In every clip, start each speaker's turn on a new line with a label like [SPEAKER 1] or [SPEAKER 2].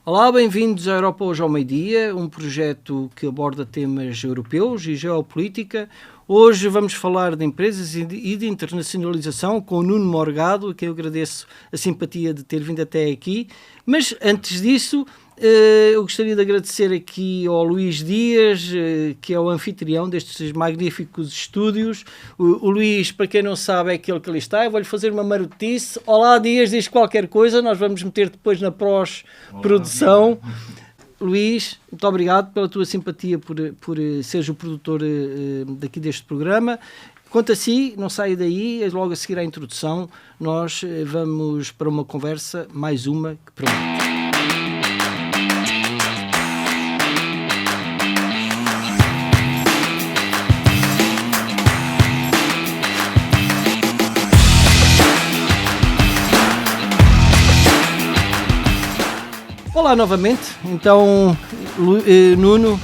[SPEAKER 1] Olá, bem-vindos à Europa Hoje ao Meio-Dia, um projeto que aborda temas europeus e geopolítica. Hoje vamos falar de empresas e de internacionalização com o Nuno Morgado, a quem eu agradeço a simpatia de ter vindo até aqui. Mas antes disso, eu gostaria de agradecer aqui ao Luís Dias, que é o anfitrião destes magníficos estúdios. O Luís, para quem não sabe, é aquele que ali está. Eu vou-lhe fazer uma marotice. Olá, Dias, diz qualquer coisa. Nós vamos meter depois na pós-produção. Luís, muito obrigado pela tua simpatia por seres o produtor daqui deste programa. Quanto a si, não saia daí, logo a seguir à introdução, nós vamos para uma conversa, mais uma, que promete. Olá novamente, então Nuno,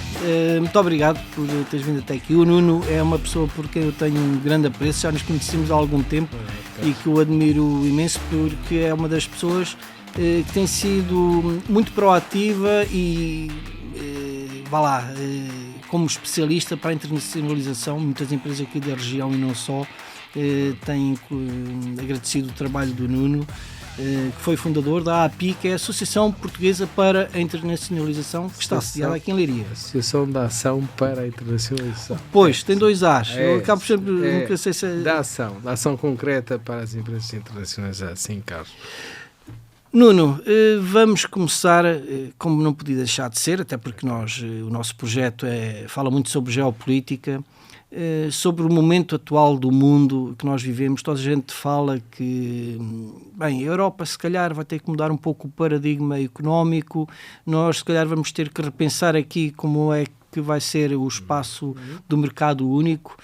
[SPEAKER 1] muito obrigado por teres vindo até aqui. O Nuno é uma pessoa por quem eu tenho um grande apreço, já nos conhecemos há algum tempo e que eu admiro imenso porque é uma das pessoas que tem sido muito proativa e, como especialista para a internacionalização. Muitas empresas aqui da região e não só têm agradecido o trabalho do Nuno, que foi fundador da API, que é a Associação Portuguesa para a Internacionalização, que está sediada aqui em Leiria.
[SPEAKER 2] Associação da Ação para a Internacionalização.
[SPEAKER 1] Pois, tem dois A's. Eu acabo sempre, nunca sei se
[SPEAKER 2] da ação concreta para as empresas internacionalizadas. Sim, Carlos.
[SPEAKER 1] Nuno, vamos começar, como não podia deixar de ser, até porque o nosso projeto fala muito sobre geopolítica, sobre o momento atual do mundo que nós vivemos. Toda a gente fala que, bem, a Europa se calhar vai ter que mudar um pouco o paradigma económico, nós se calhar vamos ter que repensar aqui como é que vai ser o espaço do mercado único.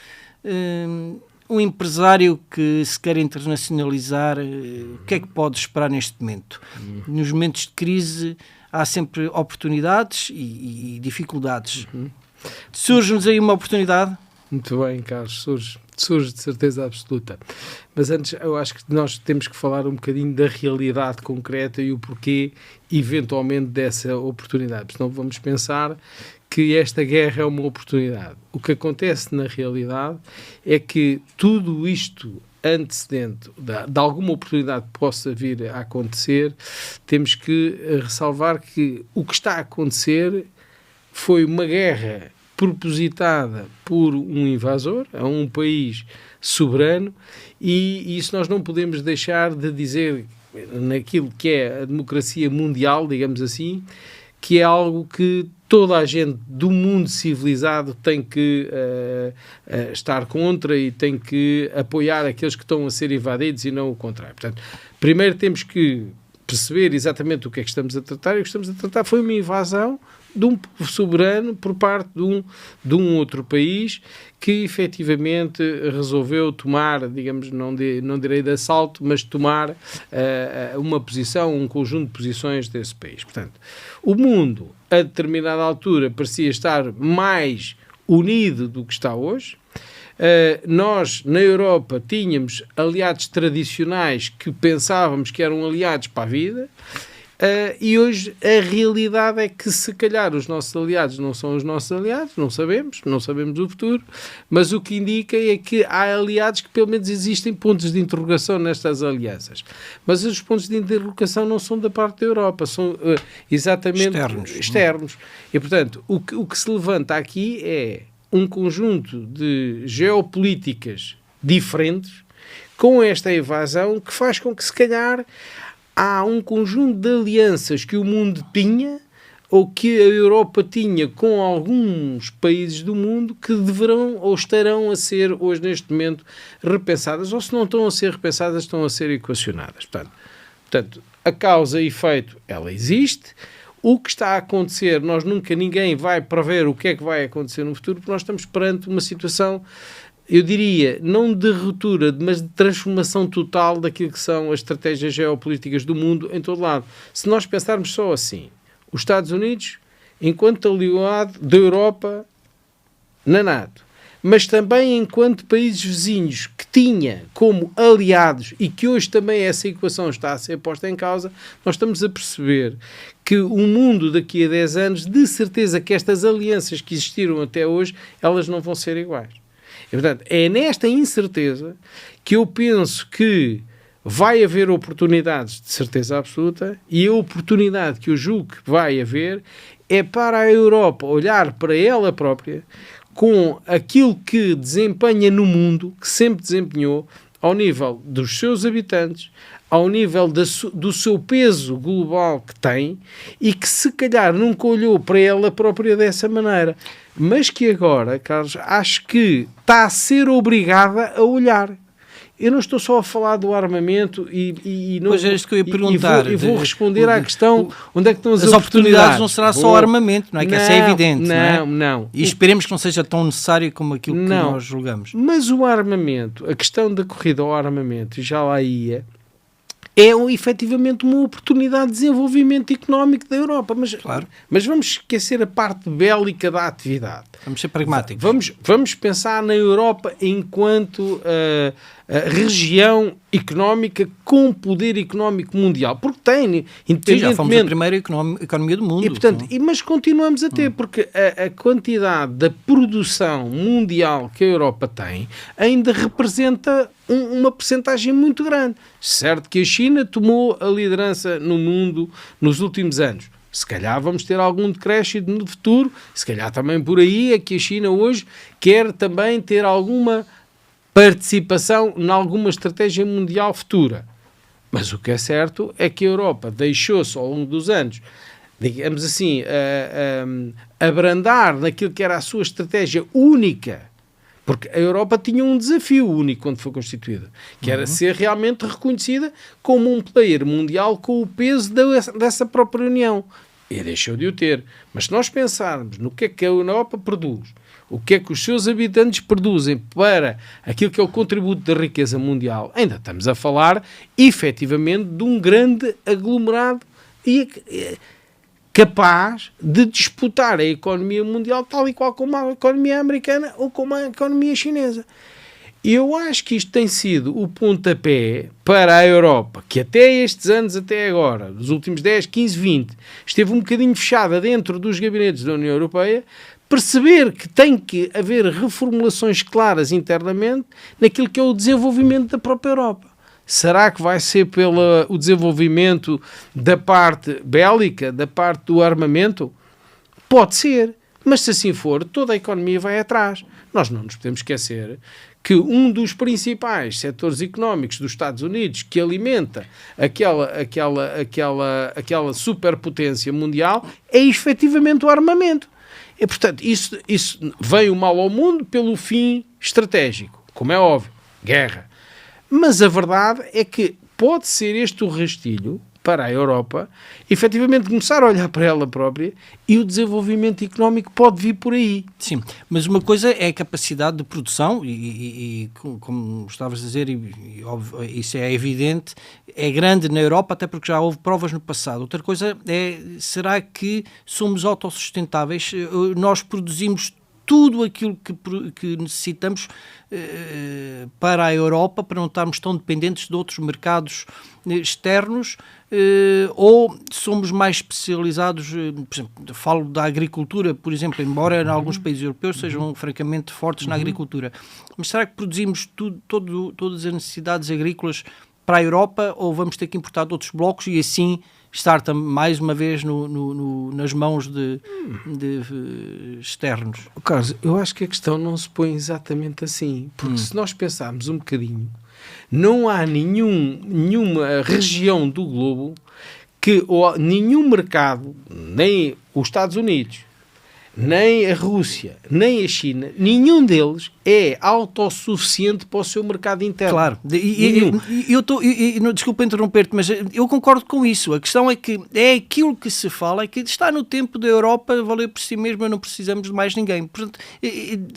[SPEAKER 1] Um empresário que se quer internacionalizar, o que é que pode esperar neste momento? Nos momentos de crise há sempre oportunidades e dificuldades. Surge-nos aí uma oportunidade?
[SPEAKER 2] Muito bem, Carlos, surge de certeza absoluta. Mas antes, eu acho que nós temos que falar um bocadinho da realidade concreta e o porquê, eventualmente, dessa oportunidade. Senão vamos pensar que esta guerra é uma oportunidade. O que acontece na realidade é que tudo isto antecedente de alguma oportunidade que possa vir a acontecer, temos que ressalvar que o que está a acontecer foi uma guerra propositada por um invasor a um país soberano, e isso nós não podemos deixar de dizer naquilo que é a democracia mundial, digamos assim, que é algo que toda a gente do mundo civilizado tem que estar contra e tem que apoiar aqueles que estão a ser invadidos e não o contrário. Portanto, primeiro temos que perceber exatamente o que é que estamos a tratar, e o que estamos a tratar foi uma invasão de um soberano por parte de um outro país que efetivamente resolveu tomar, digamos, não direi de assalto, mas tomar uma posição, um conjunto de posições desse país. Portanto, o mundo, a determinada altura, parecia estar mais unido do que está hoje. Nós, na Europa, tínhamos aliados tradicionais que pensávamos que eram aliados para a vida. E hoje a realidade é que se calhar os nossos aliados não são os nossos aliados, não sabemos o futuro, mas o que indica é que há aliados que pelo menos existem pontos de interrogação nestas alianças. Mas os pontos de interrogação não são da parte da Europa, são exatamente externos. E portanto, o que se levanta aqui é um conjunto de geopolíticas diferentes com esta invasão que faz com que se calhar há um conjunto de alianças que o mundo tinha ou que a Europa tinha com alguns países do mundo que deverão ou estarão a ser hoje neste momento repensadas, ou se não estão a ser repensadas, estão a ser equacionadas. Portanto, a causa e efeito, ela existe. O que está a acontecer, ninguém vai prever o que é que vai acontecer no futuro, porque nós estamos perante uma situação, eu diria, não de ruptura, mas de transformação total daquilo que são as estratégias geopolíticas do mundo em todo lado. Se nós pensarmos só assim, os Estados Unidos, enquanto aliado da Europa na NATO, mas também enquanto países vizinhos que tinha como aliados e que hoje também essa equação está a ser posta em causa, nós estamos a perceber que o mundo daqui a 10 anos, de certeza que estas alianças que existiram até hoje, elas não vão ser iguais. E, portanto, é nesta incerteza que eu penso que vai haver oportunidades de certeza absoluta, e a oportunidade que eu julgo que vai haver é para a Europa olhar para ela própria com aquilo que desempenha no mundo, que sempre desempenhou, ao nível dos seus habitantes, ao nível do seu peso global que tem, e que se calhar nunca olhou para ela própria dessa maneira, mas que agora, Carlos, acho que está a ser obrigada a olhar. Eu não estou só a falar do armamento e não,
[SPEAKER 1] pois é isto que eu ia perguntar.
[SPEAKER 2] E vou responder à questão onde é que estão as
[SPEAKER 1] oportunidades. Não será só armamento, não é? Que essa é evidente,
[SPEAKER 2] não.
[SPEAKER 1] E esperemos que não seja tão necessário como aquilo que nós julgamos.
[SPEAKER 2] Mas o armamento, a questão da corrida ao armamento, e já lá ia, é efetivamente uma oportunidade de desenvolvimento económico da Europa. Mas vamos esquecer a parte bélica da atividade.
[SPEAKER 1] Vamos ser pragmáticos.
[SPEAKER 2] Vamos pensar na Europa enquanto região económica com poder económico mundial. Porque tem, independentemente...
[SPEAKER 1] Já fomos a primeira economia do mundo.
[SPEAKER 2] E, portanto, mas continuamos a ter, porque a quantidade da produção mundial que a Europa tem ainda representa uma percentagem muito grande. Certo que a China tomou a liderança no mundo nos últimos anos. Se calhar vamos ter algum decréscimo no futuro, se calhar também por aí é que a China hoje quer também ter alguma participação em alguma estratégia mundial futura. Mas o que é certo é que a Europa deixou-se ao longo dos anos, digamos assim, abrandar naquilo que era a sua estratégia única, porque a Europa tinha um desafio único quando foi constituída, que era ser realmente reconhecida como um player mundial com o peso dessa própria União. E deixou de o ter. Mas se nós pensarmos no que é que a Europa produz, o que é que os seus habitantes produzem para aquilo que é o contributo da riqueza mundial, ainda estamos a falar, efetivamente, de um grande aglomerado capaz de disputar a economia mundial tal e qual como a economia americana ou como a economia chinesa. Eu acho que isto tem sido o pontapé para a Europa, que até estes anos, até agora, nos últimos 10, 15, 20, esteve um bocadinho fechada dentro dos gabinetes da União Europeia, perceber que tem que haver reformulações claras internamente naquilo que é o desenvolvimento da própria Europa. Será que vai ser pelo o desenvolvimento da parte bélica, da parte do armamento? Pode ser, mas se assim for, toda a economia vai atrás. Nós não nos podemos esquecer que um dos principais setores económicos dos Estados Unidos que alimenta aquela superpotência mundial é efetivamente o armamento. E, portanto, isso veio mal ao mundo pelo fim estratégico, como é óbvio, guerra. Mas a verdade é que pode ser este o rastilho para a Europa efetivamente começar a olhar para ela própria, e o desenvolvimento económico pode vir por aí.
[SPEAKER 1] Sim, mas uma coisa é a capacidade de produção e como estavas a dizer, óbvio, isso é evidente, é grande na Europa, até porque já houve provas no passado. Outra coisa é, será que somos autossustentáveis? Nós produzimos tudo aquilo que necessitamos para a Europa, para não estarmos tão dependentes de outros mercados externos, ou somos mais especializados, por exemplo, falo da agricultura, por exemplo, embora em alguns países europeus sejam francamente fortes na agricultura, mas será que produzimos todas as necessidades agrícolas para a Europa, ou vamos ter que importar de outros blocos e assim estar mais uma vez nas mãos de externos?
[SPEAKER 2] Carlos, eu acho que a questão não se põe exatamente assim, porque se nós pensarmos um bocadinho, não há nenhuma região do globo ou nenhum mercado, nem os Estados Unidos, nem a Rússia, nem a China, nenhum deles é autossuficiente para o seu mercado interno.
[SPEAKER 1] Claro, desculpa interromper-te, mas eu concordo com isso. A questão é que é aquilo que se fala, é que está no tempo da Europa valer por si mesma, não precisamos de mais ninguém. Portanto,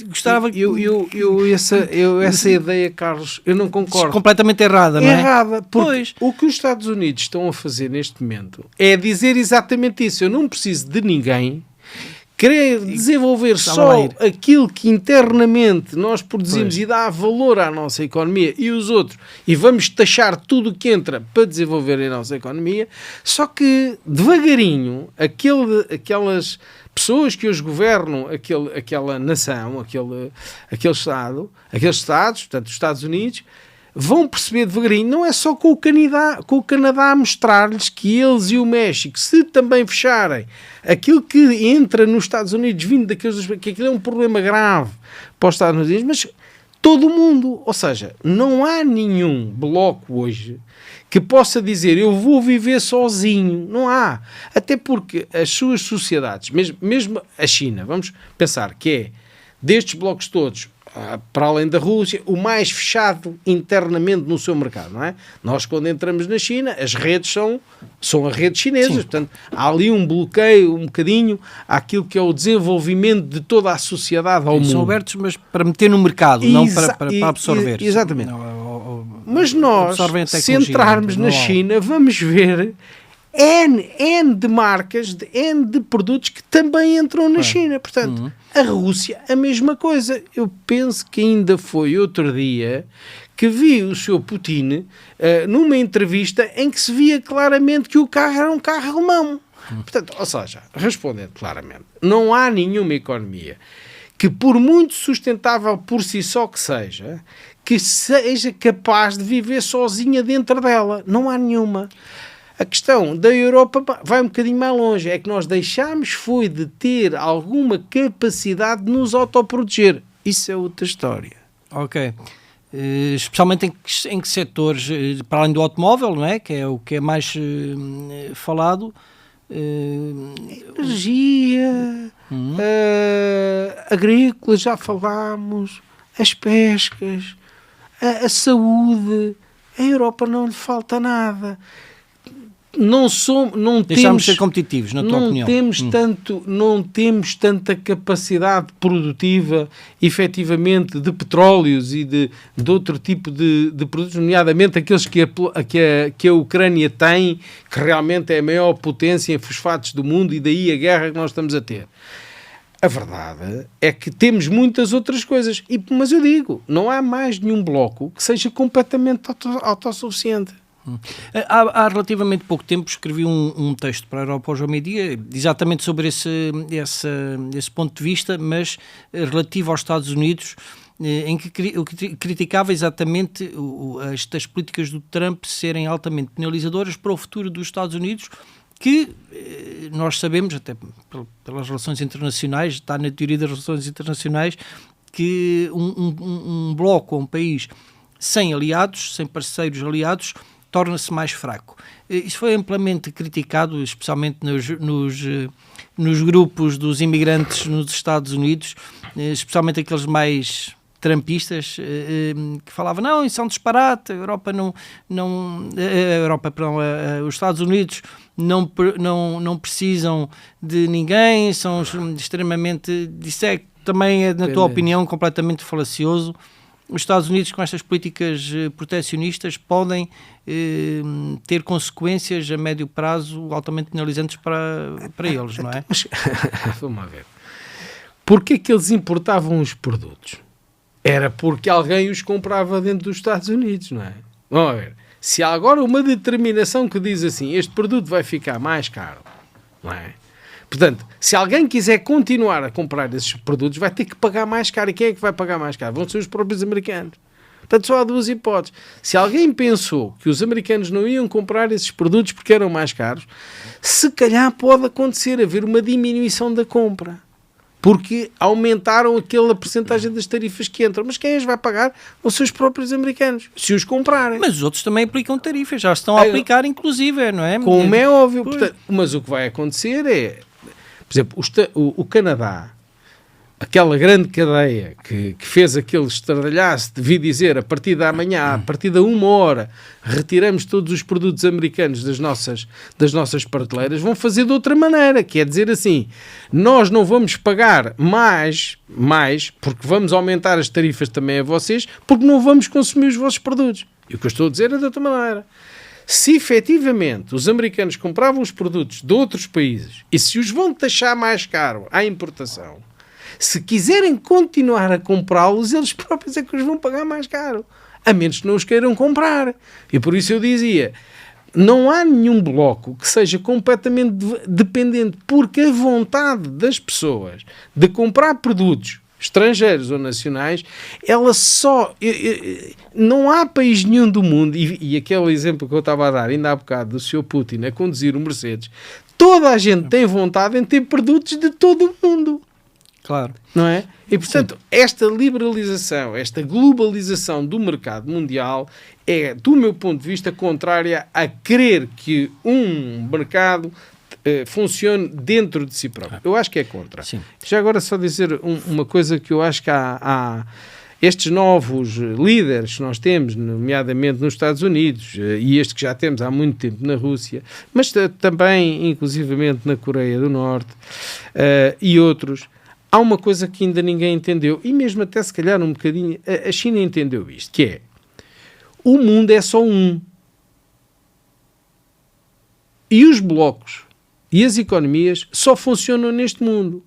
[SPEAKER 1] gostava...
[SPEAKER 2] Essa ideia, Carlos, eu não concordo.
[SPEAKER 1] Completamente errada, não é?
[SPEAKER 2] Errada, porque o que os Estados Unidos estão a fazer neste momento é dizer exatamente isso. Eu não preciso de ninguém querer desenvolver só aquilo que internamente nós produzimos e dá valor à nossa economia e os outros, e vamos taxar tudo o que entra para desenvolver a nossa economia, só que devagarinho aquelas pessoas que hoje governam aquela nação, aqueles Estados, portanto os Estados Unidos, vão perceber devagarinho, não é só com o Canadá a mostrar-lhes que eles e o México, se também fecharem aquilo que entra nos Estados Unidos vindo daqueles, que aquilo é um problema grave para os Estados Unidos, mas todo o mundo, ou seja, não há nenhum bloco hoje que possa dizer eu vou viver sozinho, não há, até porque as suas sociedades, mesmo a China, vamos pensar que é destes blocos todos, para além da Rússia, o mais fechado internamente no seu mercado, não é? Nós, quando entramos na China, as redes são as redes chinesas, portanto, há ali um bloqueio, um bocadinho, àquilo que é o desenvolvimento de toda a sociedade ao mundo.
[SPEAKER 1] São abertos, mas para meter no mercado, não para absorver.
[SPEAKER 2] Exatamente. Mas nós, se entrarmos na China, vamos ver N de marcas, N de produtos que também entram na China. Portanto, a Rússia, a mesma coisa. Eu penso que ainda foi outro dia que vi o Sr. Putin numa entrevista em que se via claramente que o carro era um carro alemão. Portanto, ou seja, respondendo claramente, não há nenhuma economia que, por muito sustentável por si só que seja capaz de viver sozinha dentro dela. Não há nenhuma. A questão da Europa vai um bocadinho mais longe. É que nós deixámos de ter alguma capacidade de nos autoproteger. Isso é outra história.
[SPEAKER 1] Ok. Especialmente em que setores, para além do automóvel, não é? Que é o que é mais falado.
[SPEAKER 2] Energia, agrícola, já falámos, as pescas, a saúde. A Europa não lhe falta nada.
[SPEAKER 1] Deixámos de ser competitivos, na tua opinião.
[SPEAKER 2] Não temos tanta capacidade produtiva, efetivamente, de petróleos e de outro tipo de produtos, nomeadamente aqueles que a Ucrânia tem, que realmente é a maior potência em fosfatos do mundo, e daí a guerra que nós estamos a ter. A verdade é que temos muitas outras coisas, mas eu digo, não há mais nenhum bloco que seja completamente autossuficiente.
[SPEAKER 1] Há relativamente pouco tempo escrevi um texto para a Europa hoje ao meio-dia, exatamente sobre esse ponto de vista, mas relativo aos Estados Unidos, em que eu criticava exatamente estas políticas do Trump serem altamente penalizadoras para o futuro dos Estados Unidos, que nós sabemos, até pelas relações internacionais, está na teoria das relações internacionais, que um bloco, um país sem aliados, sem parceiros aliados, torna-se mais fraco. Isso foi amplamente criticado, especialmente nos grupos dos imigrantes nos Estados Unidos, especialmente aqueles mais trumpistas, que falavam, não, isso é um disparate, os Estados Unidos não precisam de ninguém, são extremamente... Isso é também, na tua opinião, completamente falacioso. Os Estados Unidos, com estas políticas protecionistas, podem ter consequências a médio prazo altamente penalizantes para eles, não é?
[SPEAKER 2] Mas, vamos ver. Porquê que eles importavam os produtos? Era porque alguém os comprava dentro dos Estados Unidos, não é? Vamos ver. Se há agora uma determinação que diz assim, este produto vai ficar mais caro, não é? Portanto, se alguém quiser continuar a comprar esses produtos, vai ter que pagar mais caro. E quem é que vai pagar mais caro? Vão ser os próprios americanos. Portanto, só há duas hipóteses. Se alguém pensou que os americanos não iam comprar esses produtos porque eram mais caros, se calhar pode acontecer haver uma diminuição da compra. Porque aumentaram aquela percentagem das tarifas que entram. Mas quem as vai pagar? Vão ser os próprios americanos, se os comprarem.
[SPEAKER 1] Mas os outros também aplicam tarifas, já estão a aplicar, inclusive, não é?
[SPEAKER 2] Como é óbvio. Portanto, mas o que vai acontecer é... Por exemplo, o Canadá, aquela grande cadeia que fez aquele estardalhaço de vir dizer a partir da manhã, a partir da 1h, retiramos todos os produtos americanos das nossas prateleiras, vão fazer de outra maneira, que é dizer assim, nós não vamos pagar mais, porque vamos aumentar as tarifas também a vocês, porque não vamos consumir os vossos produtos. E o que eu estou a dizer é de outra maneira. Se efetivamente os americanos compravam os produtos de outros países e se os vão taxar mais caro à importação, se quiserem continuar a comprá-los, eles próprios é que os vão pagar mais caro, a menos que não os queiram comprar. E por isso eu dizia, não há nenhum bloco que seja completamente dependente, porque a vontade das pessoas de comprar produtos estrangeiros ou nacionais, ela só... não há país nenhum do mundo, e aquele exemplo que eu estava a dar ainda há bocado do Sr. Putin a conduzir um Mercedes, toda a gente tem vontade em ter produtos de todo o mundo.
[SPEAKER 1] Claro.
[SPEAKER 2] Não é? E, portanto, esta liberalização, esta globalização do mercado mundial é, do meu ponto de vista, contrária a querer que um mercado funcione dentro de si próprio. Eu acho que é contra.
[SPEAKER 1] Sim.
[SPEAKER 2] Já agora só dizer uma coisa que eu acho que há estes novos líderes que nós temos, nomeadamente nos Estados Unidos, e este que já temos há muito tempo na Rússia, mas também, inclusivamente, na Coreia do Norte, e outros, há uma coisa que ainda ninguém entendeu, e mesmo até se calhar um bocadinho, a China entendeu isto, que é, o mundo é só um. E os blocos e as economias só funcionam neste mundo.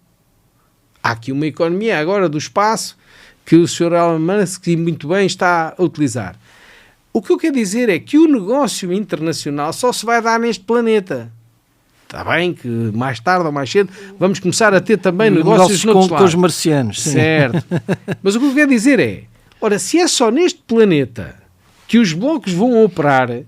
[SPEAKER 2] Há aqui uma economia agora do espaço que o Sr. Elon Musk muito bem está a utilizar. O que eu quero dizer é que o negócio internacional só se vai dar neste planeta. Está bem que mais tarde ou mais cedo vamos começar a ter também negócios
[SPEAKER 1] com os marcianos. Sim.
[SPEAKER 2] Certo. Mas o que eu quero dizer é, ora, se é só neste planeta que os blocos vão operar,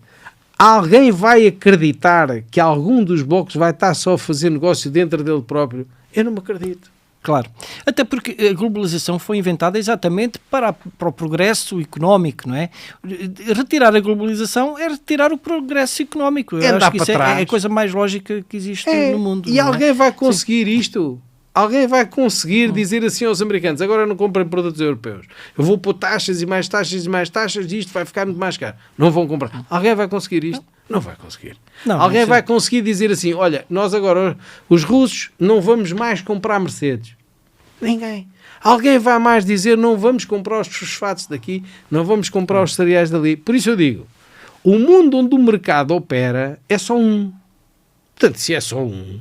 [SPEAKER 2] alguém vai acreditar que algum dos blocos vai estar só a fazer negócio dentro dele próprio? Eu não me acredito.
[SPEAKER 1] Claro. Até porque a globalização foi inventada exatamente para o progresso económico, não é? Retirar a globalização é retirar o progresso económico. Eu acho que isso é a coisa mais lógica que existe no mundo.
[SPEAKER 2] E alguém vai conseguir isto? Alguém vai conseguir dizer assim aos americanos, agora não comprem produtos europeus. Eu vou pôr taxas e mais taxas e mais taxas e isto vai ficar muito mais caro. Não vão comprar. Alguém vai conseguir isto? Não vai conseguir.
[SPEAKER 1] Não,
[SPEAKER 2] alguém vai conseguir dizer assim, olha, nós agora, os russos, não vamos mais comprar Mercedes. Ninguém. Alguém vai mais dizer, não vamos comprar os fosfatos daqui, não vamos comprar os cereais dali. Por isso eu digo, o mundo onde o mercado opera é só um. Portanto, se é só um,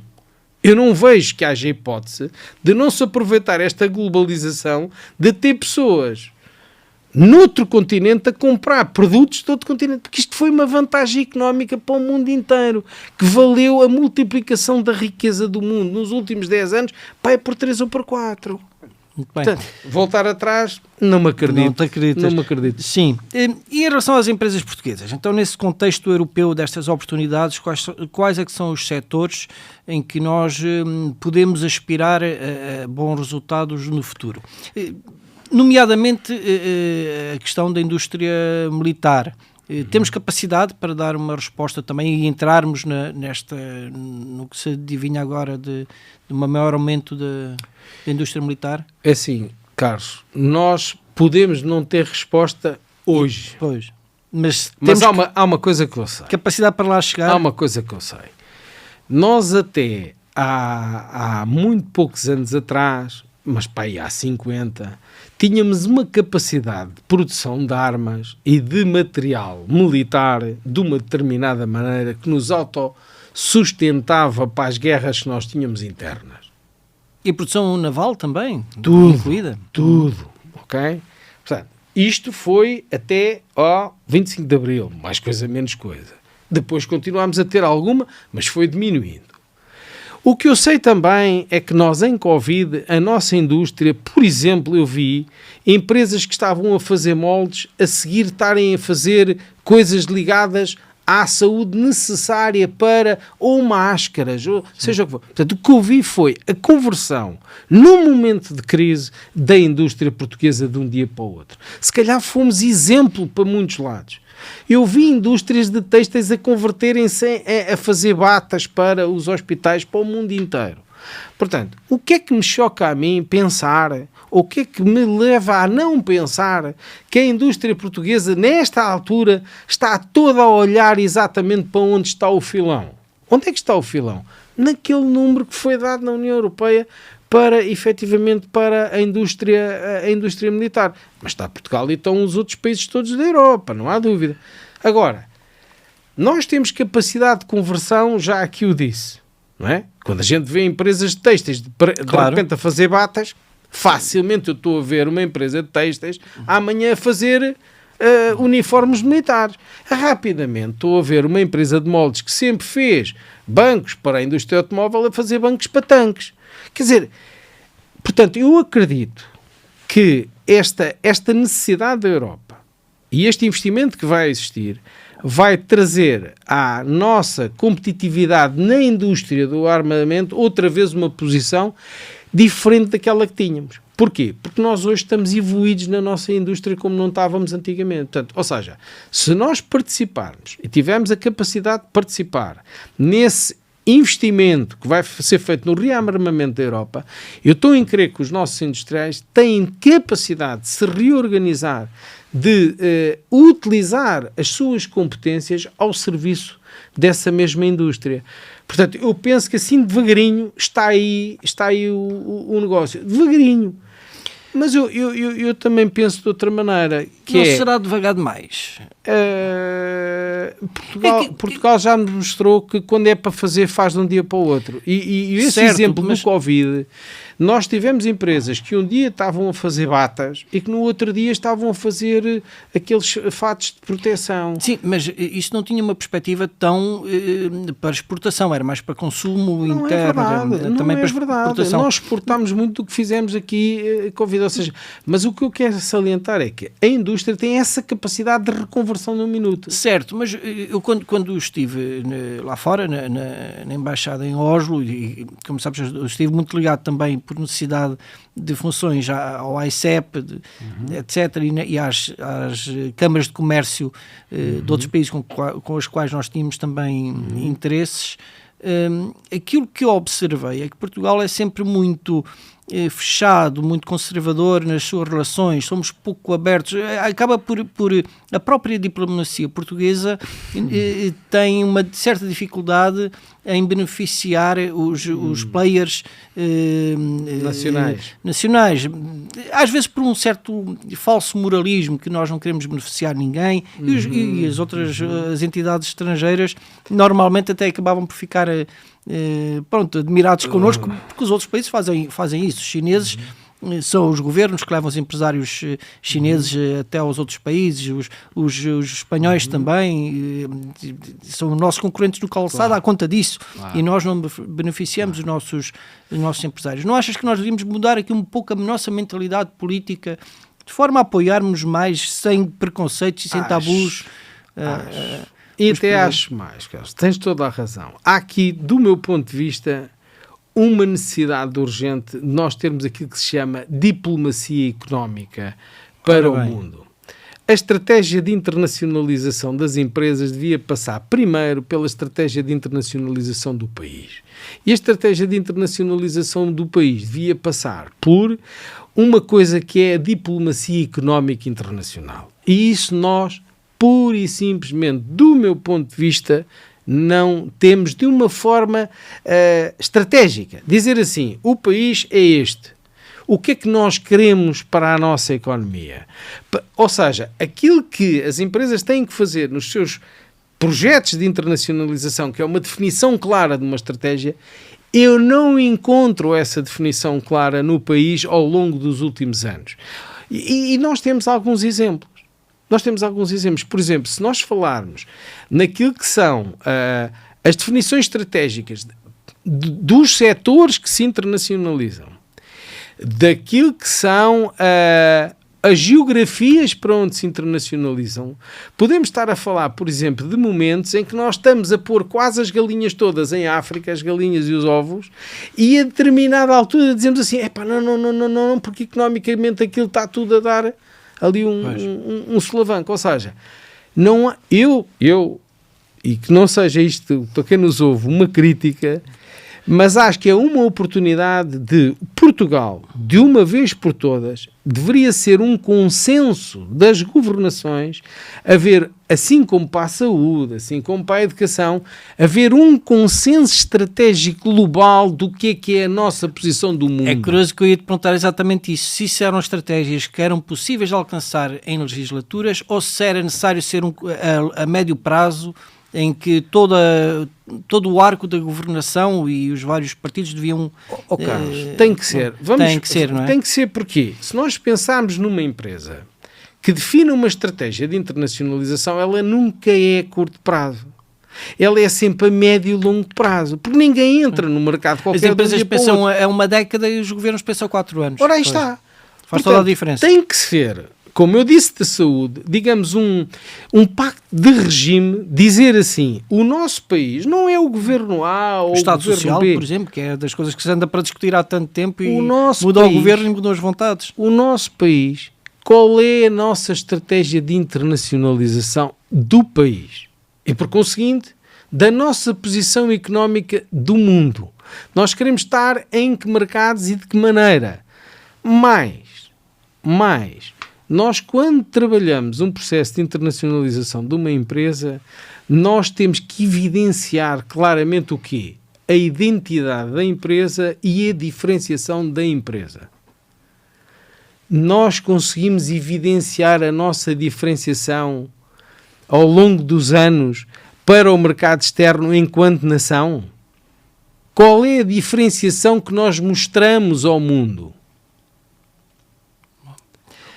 [SPEAKER 2] eu não vejo que haja hipótese de não se aproveitar esta globalização de ter pessoas noutro continente a comprar produtos de outro continente, porque isto foi uma vantagem económica para o mundo inteiro, que valeu a multiplicação da riqueza do mundo nos últimos 10 anos, é por 3 ou por 4.
[SPEAKER 1] Muito bem.
[SPEAKER 2] Portanto, voltar atrás, não me acredito.
[SPEAKER 1] Não te acreditas.
[SPEAKER 2] Não me acredito.
[SPEAKER 1] Sim. E em relação às empresas portuguesas, então nesse contexto europeu destas oportunidades, quais é que são os setores em que nós podemos aspirar a bons resultados no futuro? Nomeadamente a questão da indústria militar. Temos capacidade para dar uma resposta também e entrarmos no que se adivinha agora de um maior aumento da indústria militar?
[SPEAKER 2] É assim, Carlos, nós podemos não ter resposta hoje.
[SPEAKER 1] Pois. Mas
[SPEAKER 2] há uma coisa que eu sei.
[SPEAKER 1] Capacidade para lá chegar?
[SPEAKER 2] Há uma coisa que eu sei. Nós até há muito poucos anos atrás, mas aí há 50, tínhamos uma capacidade de produção de armas e de material militar de uma determinada maneira que nos autossustentava para as guerras que nós tínhamos internas.
[SPEAKER 1] E a produção naval também?
[SPEAKER 2] Tudo.
[SPEAKER 1] Incluída?
[SPEAKER 2] Tudo. Ok? Portanto, isto foi até ao 25 de Abril. Mais coisa, menos coisa. Depois continuámos a ter alguma, mas foi diminuindo. O que eu sei também é que nós, em Covid, a nossa indústria, por exemplo, eu vi empresas que estavam a fazer moldes a seguir estarem a fazer coisas ligadas à saúde necessária para ou máscaras, ou seja o que for. Portanto, o que eu vi foi a conversão, num momento de crise, da indústria portuguesa de um dia para o outro. Se calhar fomos exemplo para muitos lados. Eu vi indústrias de têxteis a converterem-se a fazer batas para os hospitais, para o mundo inteiro. Portanto, o que é que me choca a mim pensar, ou o que é que me leva a não pensar que a indústria portuguesa, nesta altura, está toda a olhar exatamente para onde está o filão? Onde é que está o filão? Naquele número que foi dado na União Europeia para, efetivamente, para a indústria militar. Mas está Portugal e estão os outros países todos da Europa, não há dúvida. Agora, nós temos capacidade de conversão, já aqui o disse, não é? Quando a gente vê empresas de têxteis de repente a fazer batas, facilmente eu estou a ver uma empresa de têxteis amanhã a fazer uniformes militares. Rapidamente estou a ver uma empresa de moldes que sempre fez bancos para a indústria automóvel a fazer bancos para tanques. Quer dizer, portanto, eu acredito que esta necessidade da Europa e este investimento que vai existir vai trazer à nossa competitividade na indústria do armamento outra vez uma posição diferente daquela que tínhamos. Porquê? Porque nós hoje estamos evoluídos na nossa indústria como não estávamos antigamente. Portanto, ou seja, se nós participarmos e tivermos a capacidade de participar nesse investimento que vai ser feito no rearmamento da Europa, eu estou em crer que os nossos industriais têm capacidade de se reorganizar, de utilizar as suas competências ao serviço dessa mesma indústria. Portanto, eu penso que assim devagarinho está aí o negócio. Devagarinho. Mas eu também penso de outra maneira. Que
[SPEAKER 1] não será devagar demais?
[SPEAKER 2] Portugal já nos mostrou que quando é para fazer, faz de um dia para o outro. E esse exemplo do Covid, nós tivemos empresas que um dia estavam a fazer batas e que no outro dia estavam a fazer aqueles fatos de proteção.
[SPEAKER 1] Sim, mas isto não tinha uma perspectiva tão para exportação, era mais para consumo
[SPEAKER 2] não
[SPEAKER 1] interno.
[SPEAKER 2] Também para exportação. Nós exportámos muito do que fizemos aqui Covid. Ou seja, mas o que eu quero salientar é que a indústria tem essa capacidade de reconversão num minuto.
[SPEAKER 1] Certo, mas eu quando estive lá fora, na embaixada em Oslo, e como sabes, eu estive muito ligado também por necessidade de funções ao ICEP, etc., e às câmaras de comércio de outros países com os quais nós tínhamos também interesses. Aquilo que eu observei é que Portugal é sempre muito fechado, muito conservador nas suas relações, somos pouco abertos, acaba por a própria diplomacia portuguesa tem uma certa dificuldade em beneficiar os players nacionais, às vezes por um certo falso moralismo que nós não queremos beneficiar ninguém, e as outras as entidades estrangeiras normalmente até acabavam por ficar admirados connosco, porque os outros países fazem isso. Os chineses são os governos que levam os empresários chineses até aos outros países, os espanhóis também são nossos concorrentes no calçado à conta disso, e nós não beneficiamos os nossos empresários. Não achas que nós devíamos mudar aqui um pouco a nossa mentalidade política de forma a apoiarmos mais, sem preconceitos e sem tabus?
[SPEAKER 2] E até acho mais, Carlos, tens toda a razão. Há aqui, do meu ponto de vista, uma necessidade urgente de nós termos aquilo que se chama diplomacia económica para o mundo. A estratégia de internacionalização das empresas devia passar primeiro pela estratégia de internacionalização do país. E a estratégia de internacionalização do país devia passar por uma coisa que é a diplomacia económica internacional. E isso nós, pura e simplesmente, do meu ponto de vista, não temos de uma forma estratégica. Dizer assim, o país é este. O que é que nós queremos para a nossa economia? Ou seja, aquilo que as empresas têm que fazer nos seus projetos de internacionalização, que é uma definição clara de uma estratégia, eu não encontro essa definição clara no país ao longo dos últimos anos. E nós temos alguns exemplos. Por exemplo, se nós falarmos naquilo que são as definições estratégicas dos setores que se internacionalizam, daquilo que são as geografias para onde se internacionalizam, podemos estar a falar, por exemplo, de momentos em que nós estamos a pôr quase as galinhas todas em África, as galinhas e os ovos, e a determinada altura dizemos assim, não, porque economicamente aquilo está tudo a dar ali um solavanco. Ou seja, não há, eu, e que não seja isto, para quem nos ouve, uma crítica, mas acho que é uma oportunidade de Portugal, de uma vez por todas, deveria ser um consenso das governações, haver, assim como para a saúde, assim como para a educação, haver um consenso estratégico global do que é a nossa posição do mundo.
[SPEAKER 1] É curioso que eu ia te perguntar exatamente isso, se isso eram estratégias que eram possíveis de alcançar em legislaturas ou se era necessário ser a médio prazo em que todo o arco da governação e os vários partidos deviam...
[SPEAKER 2] Carlos, tem que ser.
[SPEAKER 1] Tem que ser, não é?
[SPEAKER 2] Tem que ser porque, se nós pensarmos numa empresa que define uma estratégia de internacionalização, ela nunca é a curto prazo. Ela é sempre a médio e longo prazo, porque ninguém entra no mercado qualquer.
[SPEAKER 1] As empresas pensam a uma década e os governos pensam 4 anos.
[SPEAKER 2] Ora, aí está.
[SPEAKER 1] Faz toda a diferença.
[SPEAKER 2] Tem que ser, como eu disse da saúde, digamos um pacto de regime, dizer assim, o nosso país não é o governo A ou o
[SPEAKER 1] Estado
[SPEAKER 2] governo
[SPEAKER 1] Social,
[SPEAKER 2] B.
[SPEAKER 1] por exemplo, que é das coisas que se anda para discutir há tanto tempo e
[SPEAKER 2] mudou
[SPEAKER 1] o governo e mudou as vontades.
[SPEAKER 2] O nosso país, qual é a nossa estratégia de internacionalização do país? E, por conseguinte, da nossa posição económica do mundo. Nós queremos estar em que mercados e de que maneira? Mais, nós quando trabalhamos um processo de internacionalização de uma empresa, nós temos que evidenciar claramente o quê? A identidade da empresa e a diferenciação da empresa. Nós conseguimos evidenciar a nossa diferenciação ao longo dos anos para o mercado externo enquanto nação? Qual é a diferenciação que nós mostramos ao mundo?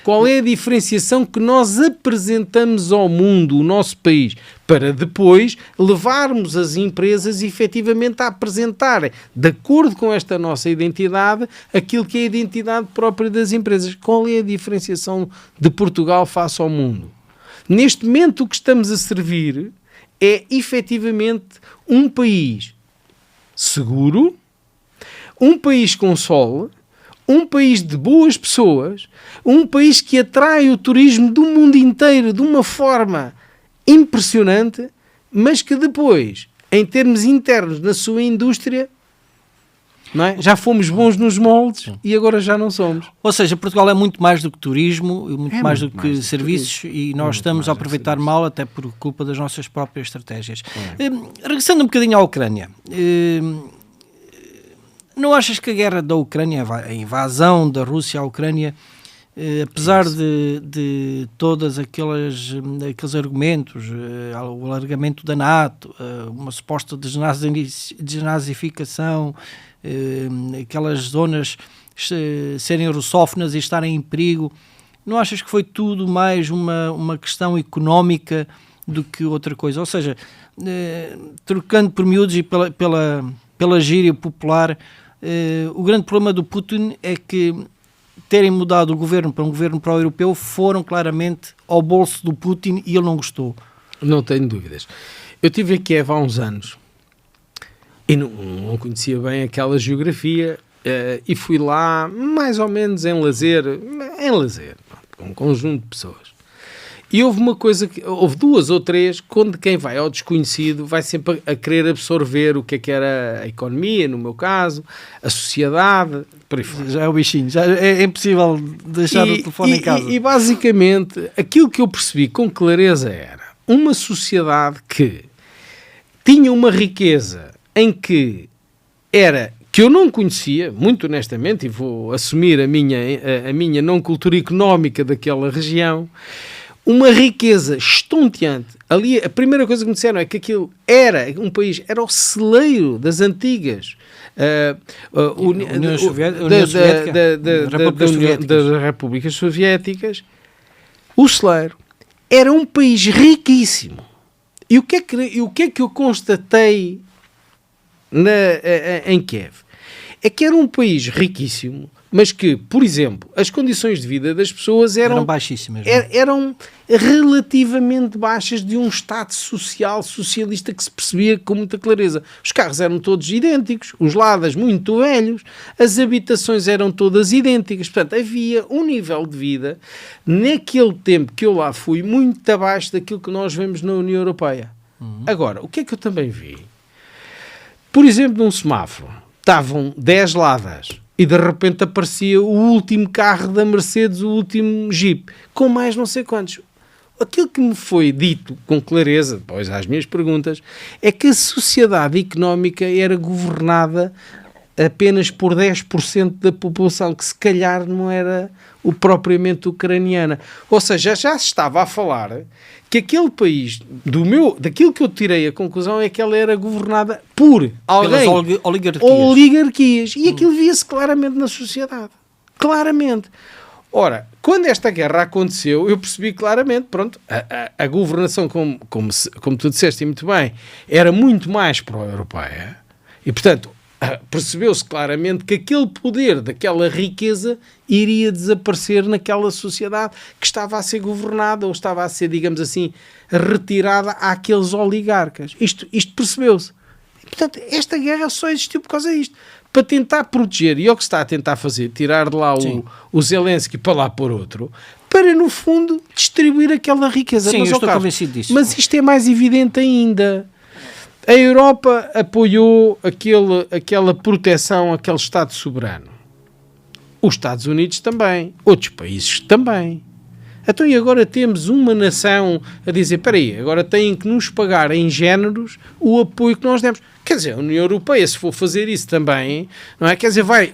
[SPEAKER 2] Qual é a diferenciação que nós apresentamos ao mundo, o nosso país, para depois levarmos as empresas efetivamente a apresentarem, de acordo com esta nossa identidade, aquilo que é a identidade própria das empresas? Qual é a diferenciação de Portugal face ao mundo? Neste momento, o que estamos a servir é efetivamente um país seguro, um país com sol, um país de boas pessoas, um país que atrai o turismo do mundo inteiro de uma forma impressionante, mas que depois, em termos internos na sua indústria, não é? Já fomos bons nos moldes e agora já não somos.
[SPEAKER 1] Ou seja, Portugal é muito mais do que turismo, muito mais do que serviços, e nós estamos a aproveitar mal, até por culpa das nossas próprias estratégias. Regressando um bocadinho à Ucrânia, não achas que a guerra da Ucrânia, a invasão da Rússia à Ucrânia, apesar de todos aqueles argumentos, o alargamento da NATO, uma suposta desnazificação, aquelas zonas serem russófonas e estarem em perigo, não achas que foi tudo mais uma questão económica do que outra coisa? Ou seja, trocando por miúdos e pela gíria popular, o grande problema do Putin é que terem mudado o governo para um governo pró-europeu foram claramente ao bolso do Putin e ele não gostou.
[SPEAKER 2] Não tenho dúvidas. Eu estive em Kiev há uns anos e não conhecia bem aquela geografia e fui lá mais ou menos em lazer, com um conjunto de pessoas. E houve uma coisa, houve 2 ou 3, quando quem vai ao desconhecido vai sempre a querer absorver o que era a economia, no meu caso, a sociedade, por aí fora.
[SPEAKER 1] Já é o bichinho, já é impossível deixar o telefone em casa.
[SPEAKER 2] E basicamente, aquilo que eu percebi com clareza era uma sociedade que tinha uma riqueza em que eu não conhecia, muito honestamente, e vou assumir a minha não cultura económica daquela região, uma riqueza estonteante. Ali, a primeira coisa que me disseram é que aquilo era um país, era o celeiro das antigas
[SPEAKER 1] União Soviética,
[SPEAKER 2] das Repúblicas Soviéticas. O celeiro era um país riquíssimo. E o que é que eu constatei em Kiev? É que era um país riquíssimo, mas que, por exemplo, as condições de vida das pessoas eram
[SPEAKER 1] baixíssimas.
[SPEAKER 2] Eram relativamente baixas de um Estado social, socialista, que se percebia com muita clareza. Os carros eram todos idênticos, os ladas muito velhos, as habitações eram todas idênticas. Portanto, havia um nível de vida, naquele tempo que eu lá fui, muito abaixo daquilo que nós vemos na União Europeia. Agora, o que é que eu também vi? Por exemplo, num semáforo, estavam 10 ladas e de repente aparecia o último carro da Mercedes, o último Jeep, com mais não sei quantos. Aquilo que me foi dito com clareza, depois às minhas perguntas, é que a sociedade económica era governada apenas por 10% da população, que se calhar não era propriamente ucraniana. Ou seja, já se estava a falar que aquele país, daquilo que eu tirei a conclusão, é que ela era governada por alguém,
[SPEAKER 1] pelas
[SPEAKER 2] oligarquias. E aquilo via-se claramente na sociedade. Claramente. Ora, quando esta guerra aconteceu, eu percebi claramente, pronto, a governação, como tu disseste muito bem, era muito mais pró-europeia. E, portanto, percebeu-se claramente que aquele poder daquela riqueza iria desaparecer naquela sociedade que estava a ser governada ou estava a ser, digamos assim, retirada àqueles oligarcas. Isto percebeu-se. E, portanto, esta guerra só existiu por causa disto. Para tentar proteger, e é o que se está a tentar fazer, tirar de lá o Zelensky para lá pôr outro, para, no fundo, distribuir aquela riqueza.
[SPEAKER 1] Sim, eu estou convencido disso.
[SPEAKER 2] Mas isto é mais evidente ainda. A Europa apoiou aquela proteção, aquele Estado soberano. Os Estados Unidos também. Outros países também. Então, e agora temos uma nação a dizer, espera aí, agora têm que nos pagar em géneros o apoio que nós demos. Quer dizer, a União Europeia, se for fazer isso também, não é? Quer dizer, vai.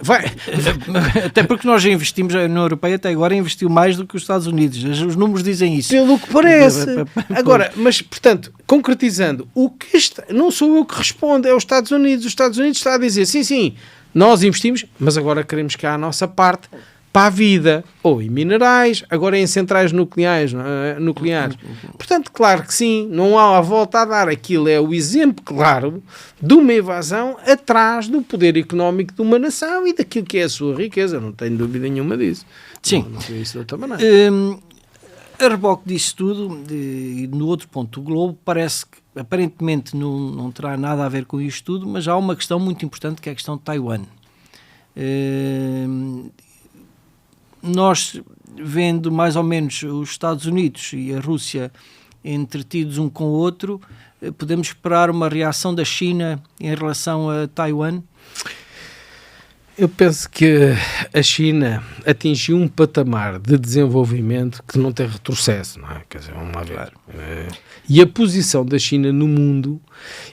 [SPEAKER 1] Até porque nós já investimos, a União Europeia até agora investiu mais do que os Estados Unidos. Os números dizem isso.
[SPEAKER 2] Pelo que parece. Agora, mas, portanto, concretizando, não sou eu que respondo, é os Estados Unidos. Os Estados Unidos está a dizer, sim, nós investimos, mas agora queremos que há a nossa parte para a vida, ou em minerais, agora em centrais nucleares. Portanto, claro que sim, não há a volta a dar. Aquilo é o exemplo claro de uma evasão atrás do poder económico de uma nação e daquilo que é a sua riqueza. Não tenho dúvida nenhuma disso.
[SPEAKER 1] Sim.
[SPEAKER 2] Não sei isso de outra maneira.
[SPEAKER 1] A reboque disso tudo, e no outro ponto do globo, parece que aparentemente não terá nada a ver com isto tudo, mas há uma questão muito importante que é a questão de Taiwan. Nós, vendo mais ou menos os Estados Unidos e a Rússia entretidos um com o outro, podemos esperar uma reação da China em relação a Taiwan?
[SPEAKER 2] Eu penso que a China atingiu um patamar de desenvolvimento que não tem retrocesso, não é? Quer dizer, vamos lá ver. E a posição da China no mundo,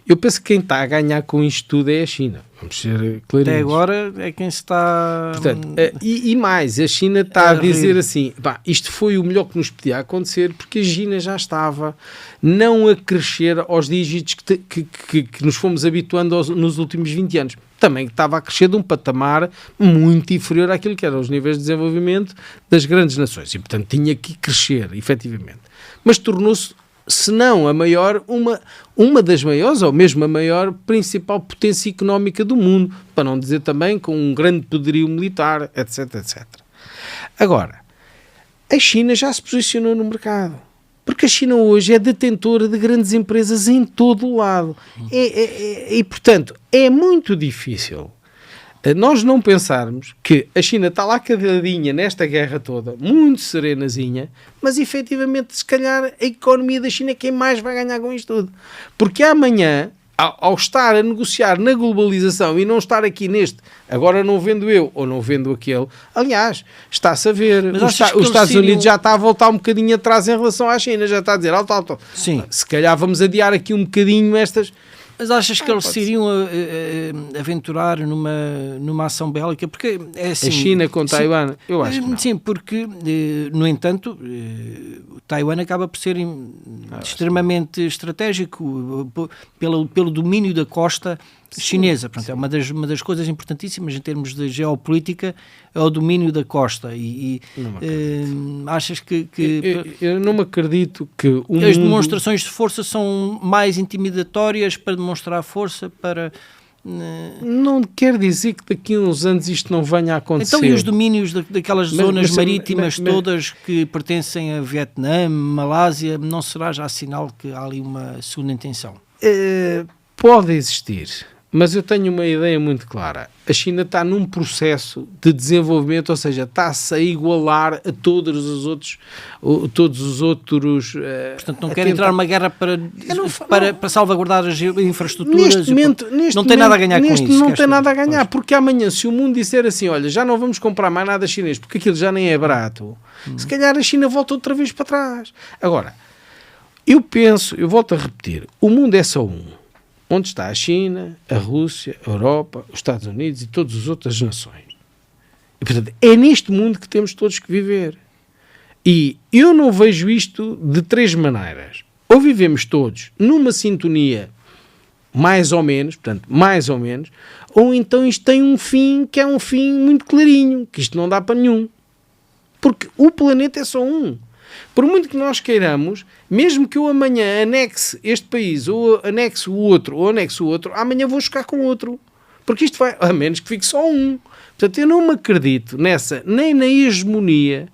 [SPEAKER 2] eu penso que quem está a ganhar com isto tudo é a China. Vamos ser clarinhos.
[SPEAKER 1] Até agora é quem se está...
[SPEAKER 2] Portanto, e mais, a China está a dizer assim, isto foi o melhor que nos podia acontecer, porque a China já estava não a crescer aos dígitos que nos fomos habituando nos últimos 20 anos. Também estava a crescer de um patamar muito inferior àquilo que eram os níveis de desenvolvimento das grandes nações. E, portanto, tinha que crescer, efetivamente. Mas tornou-se, se não a maior, uma das maiores, ou mesmo a maior principal potência económica do mundo, para não dizer também com um grande poderio militar, etc, etc. Agora, a China já se posicionou no mercado. Porque a China hoje é detentora de grandes empresas em todo o lado. E, portanto, é muito difícil nós não pensarmos que a China está lá caladinha nesta guerra toda, muito serenazinha, mas efetivamente, se calhar, a economia da China é quem mais vai ganhar com isto tudo. Porque amanhã, ao estar a negociar na globalização e não estar aqui neste, agora não vendo eu ou não vendo aquele, aliás, está-se a ver, os Estados Unidos já está a voltar um bocadinho atrás em relação à China, já está a dizer, alto.
[SPEAKER 1] Sim.
[SPEAKER 2] Se calhar vamos adiar aqui um bocadinho estas...
[SPEAKER 1] Mas achas que eles se iriam aventurar numa ação bélica? Porque é assim,
[SPEAKER 2] a China com Taiwan? Eu acho que não.
[SPEAKER 1] Sim, porque, no entanto, Taiwan acaba por ser extremamente estratégico pelo domínio da costa chinesa. Portanto, é uma das coisas importantíssimas em termos de geopolítica, é o domínio da costa. Achas que...
[SPEAKER 2] Eu não me acredito que
[SPEAKER 1] as demonstrações de força são mais intimidatórias para demonstrar força, para...
[SPEAKER 2] Não quer dizer que daqui a uns anos isto não venha a acontecer.
[SPEAKER 1] Então, e os domínios daquelas zonas marítimas todas que pertencem a Vietnã, Malásia, não será já sinal que há ali uma segunda intenção?
[SPEAKER 2] Pode existir, mas eu tenho uma ideia muito clara. A China está num processo de desenvolvimento, ou seja, está-se a igualar a todos os outros...
[SPEAKER 1] Portanto, não quer entrar numa guerra para salvaguardar as infraestruturas?
[SPEAKER 2] Neste momento,
[SPEAKER 1] não tem nada a ganhar com isso.
[SPEAKER 2] Não tem nada a ganhar, porque amanhã, se o mundo disser assim, olha, já não vamos comprar mais nada chinês, porque aquilo já nem é barato, se calhar a China volta outra vez para trás. Agora, eu volto a repetir, o mundo é só um. onde está a China, a Rússia, a Europa, os Estados Unidos e todas as outras nações. E, portanto, é neste mundo que temos todos que viver. E eu não vejo isto de 3 maneiras. Ou vivemos todos numa sintonia mais ou menos, portanto, mais ou menos, ou então isto tem um fim que é um fim muito clarinho, que isto não dá para nenhum. Porque o planeta é só um. Por muito que nós queiramos, mesmo que eu amanhã anexe este país, ou anexe o outro, ou anexe o outro, amanhã vou chocar com o outro. Porque isto vai, a menos que fique só um. Portanto, eu não me acredito nessa, nem na hegemonia.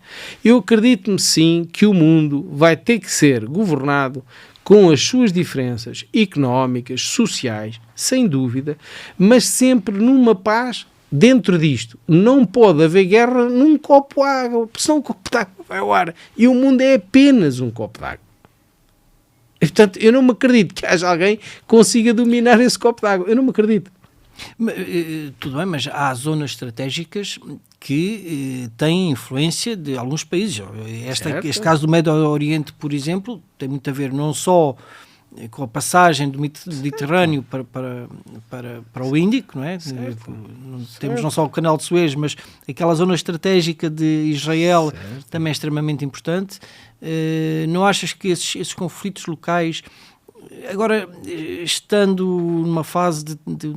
[SPEAKER 2] Eu acredito-me sim que o mundo vai ter que ser governado com as suas diferenças económicas, sociais, sem dúvida, mas sempre numa paz dentro disto. Não pode haver guerra num copo de água, porque senão o copo de água vai ao ar. E o mundo é apenas um copo de água. E, portanto, eu não me acredito que haja alguém que consiga dominar esse copo de água. Eu não me acredito.
[SPEAKER 1] Tudo bem, mas há zonas estratégicas que têm influência de alguns países. Este caso do Médio Oriente, por exemplo, tem muito a ver não só com a passagem do Mediterrâneo para o Índico, não é? Temos não só o Canal de Suez, mas aquela zona estratégica de Israel também é extremamente importante. Não achas que esses conflitos locais, agora estando numa fase de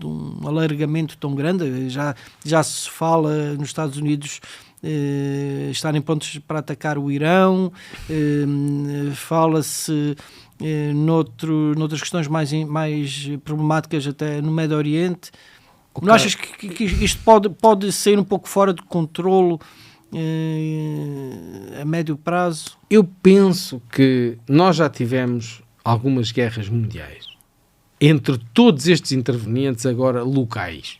[SPEAKER 1] um alargamento tão grande, já se fala nos Estados Unidos estarem prontos para atacar o Irão, fala-se noutras questões mais problemáticas até no Médio Oriente. Não achas que isto pode sair um pouco fora de controlo a médio prazo?
[SPEAKER 2] Eu penso que nós já tivemos algumas guerras mundiais entre todos estes intervenientes agora locais.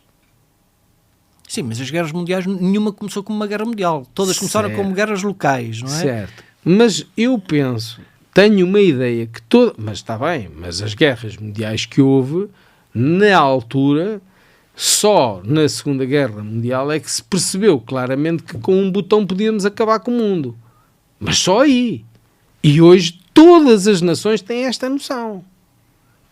[SPEAKER 1] Sim, mas as guerras mundiais, nenhuma começou como uma guerra mundial. Todas começaram como guerras locais, não é?
[SPEAKER 2] Certo. Mas eu penso, tenho uma ideia que mas está bem, mas as guerras mundiais que houve, na altura, só na Segunda Guerra Mundial é que se percebeu claramente que com um botão podíamos acabar com o mundo. Mas só aí. E hoje todas as nações têm esta noção.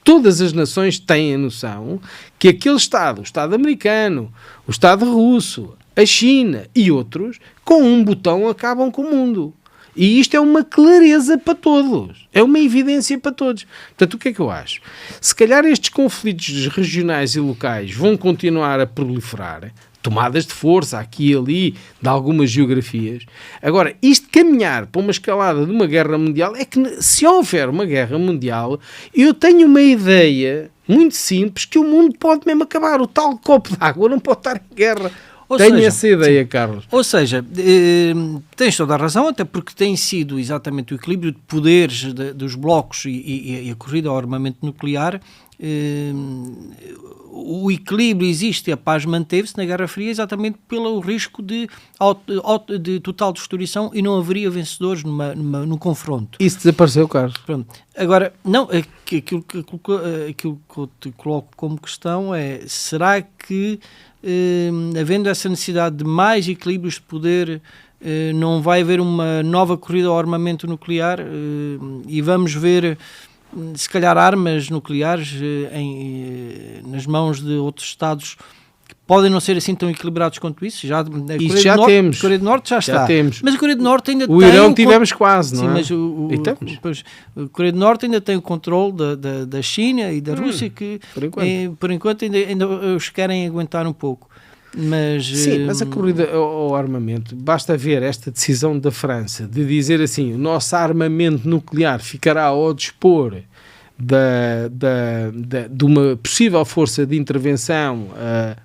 [SPEAKER 2] Todas as nações têm a noção que aquele Estado, o Estado americano, o Estado russo, a China e outros, com um botão acabam com o mundo. E isto é uma clareza para todos. É uma evidência para todos. Portanto, o que é que eu acho? Se calhar estes conflitos regionais e locais vão continuar a proliferar, tomadas de força aqui e ali, de algumas geografias. Agora, isto caminhar para uma escalada de uma guerra mundial, é que se houver uma guerra mundial, eu tenho uma ideia muito simples que o mundo pode mesmo acabar. O tal copo de água não pode estar em guerra. Tenho essa ideia, Carlos.
[SPEAKER 1] Ou seja, tens toda a razão, até porque tem sido exatamente o equilíbrio de poderes dos blocos e a corrida ao armamento nuclear. O equilíbrio existe e a paz manteve-se na Guerra Fria exatamente pelo risco de total destruição e não haveria vencedores no confronto.
[SPEAKER 2] Isso desapareceu, Carlos.
[SPEAKER 1] Pronto. Agora, não, aquilo que eu te coloco como questão é, será que havendo essa necessidade de mais equilíbrios de poder, não vai haver uma nova corrida ao armamento nuclear e vamos ver se calhar armas nucleares nas mãos de outros Estados que podem não ser assim tão equilibrados quanto isso.
[SPEAKER 2] Isso já temos.
[SPEAKER 1] A Coreia do Norte já está.
[SPEAKER 2] Temos.
[SPEAKER 1] Mas a Coreia do Norte ainda tem...
[SPEAKER 2] O Irão tivemos quase, não é?
[SPEAKER 1] Sim, mas a Coreia do Norte ainda tem o controle da China e da Rússia que, por enquanto ainda os querem aguentar um pouco.
[SPEAKER 2] Sim, mas a corrida ao armamento, basta ver esta decisão da França de dizer assim, o nosso armamento nuclear ficará ao dispor de uma possível força de intervenção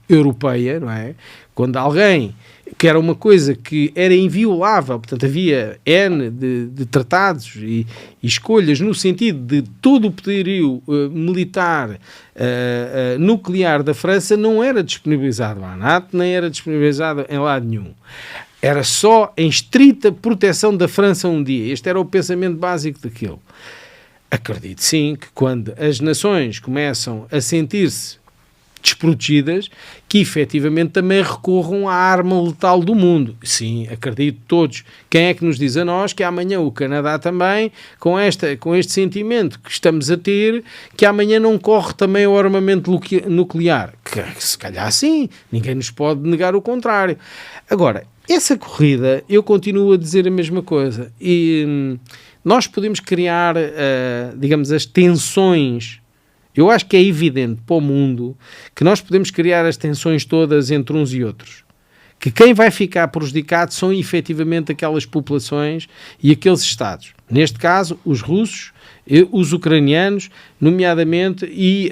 [SPEAKER 2] europeia, não é? Quando alguém, que era uma coisa que era inviolável, portanto havia N de tratados e escolhas no sentido de todo o poderio militar nuclear da França não era disponibilizado à NATO, nem era disponibilizado em lado nenhum. Era só em estrita proteção da França um dia. Este era o pensamento básico daquilo. Acredito sim que quando as nações começam a sentir-se desprotegidas, que efetivamente também recorram à arma letal do mundo. Sim, acredito todos. Quem é que nos diz a nós que amanhã o Canadá também, com este sentimento que estamos a ter, que amanhã não corre também o armamento nuclear? Que se calhar sim, ninguém nos pode negar o contrário. Agora, essa corrida, eu continuo a dizer a mesma coisa. E nós podemos criar, digamos, as tensões. Eu acho que é evidente para o mundo que nós podemos criar as tensões todas entre uns e outros. Que quem vai ficar prejudicado são efetivamente aquelas populações e aqueles Estados. Neste caso, os russos, os ucranianos, nomeadamente, e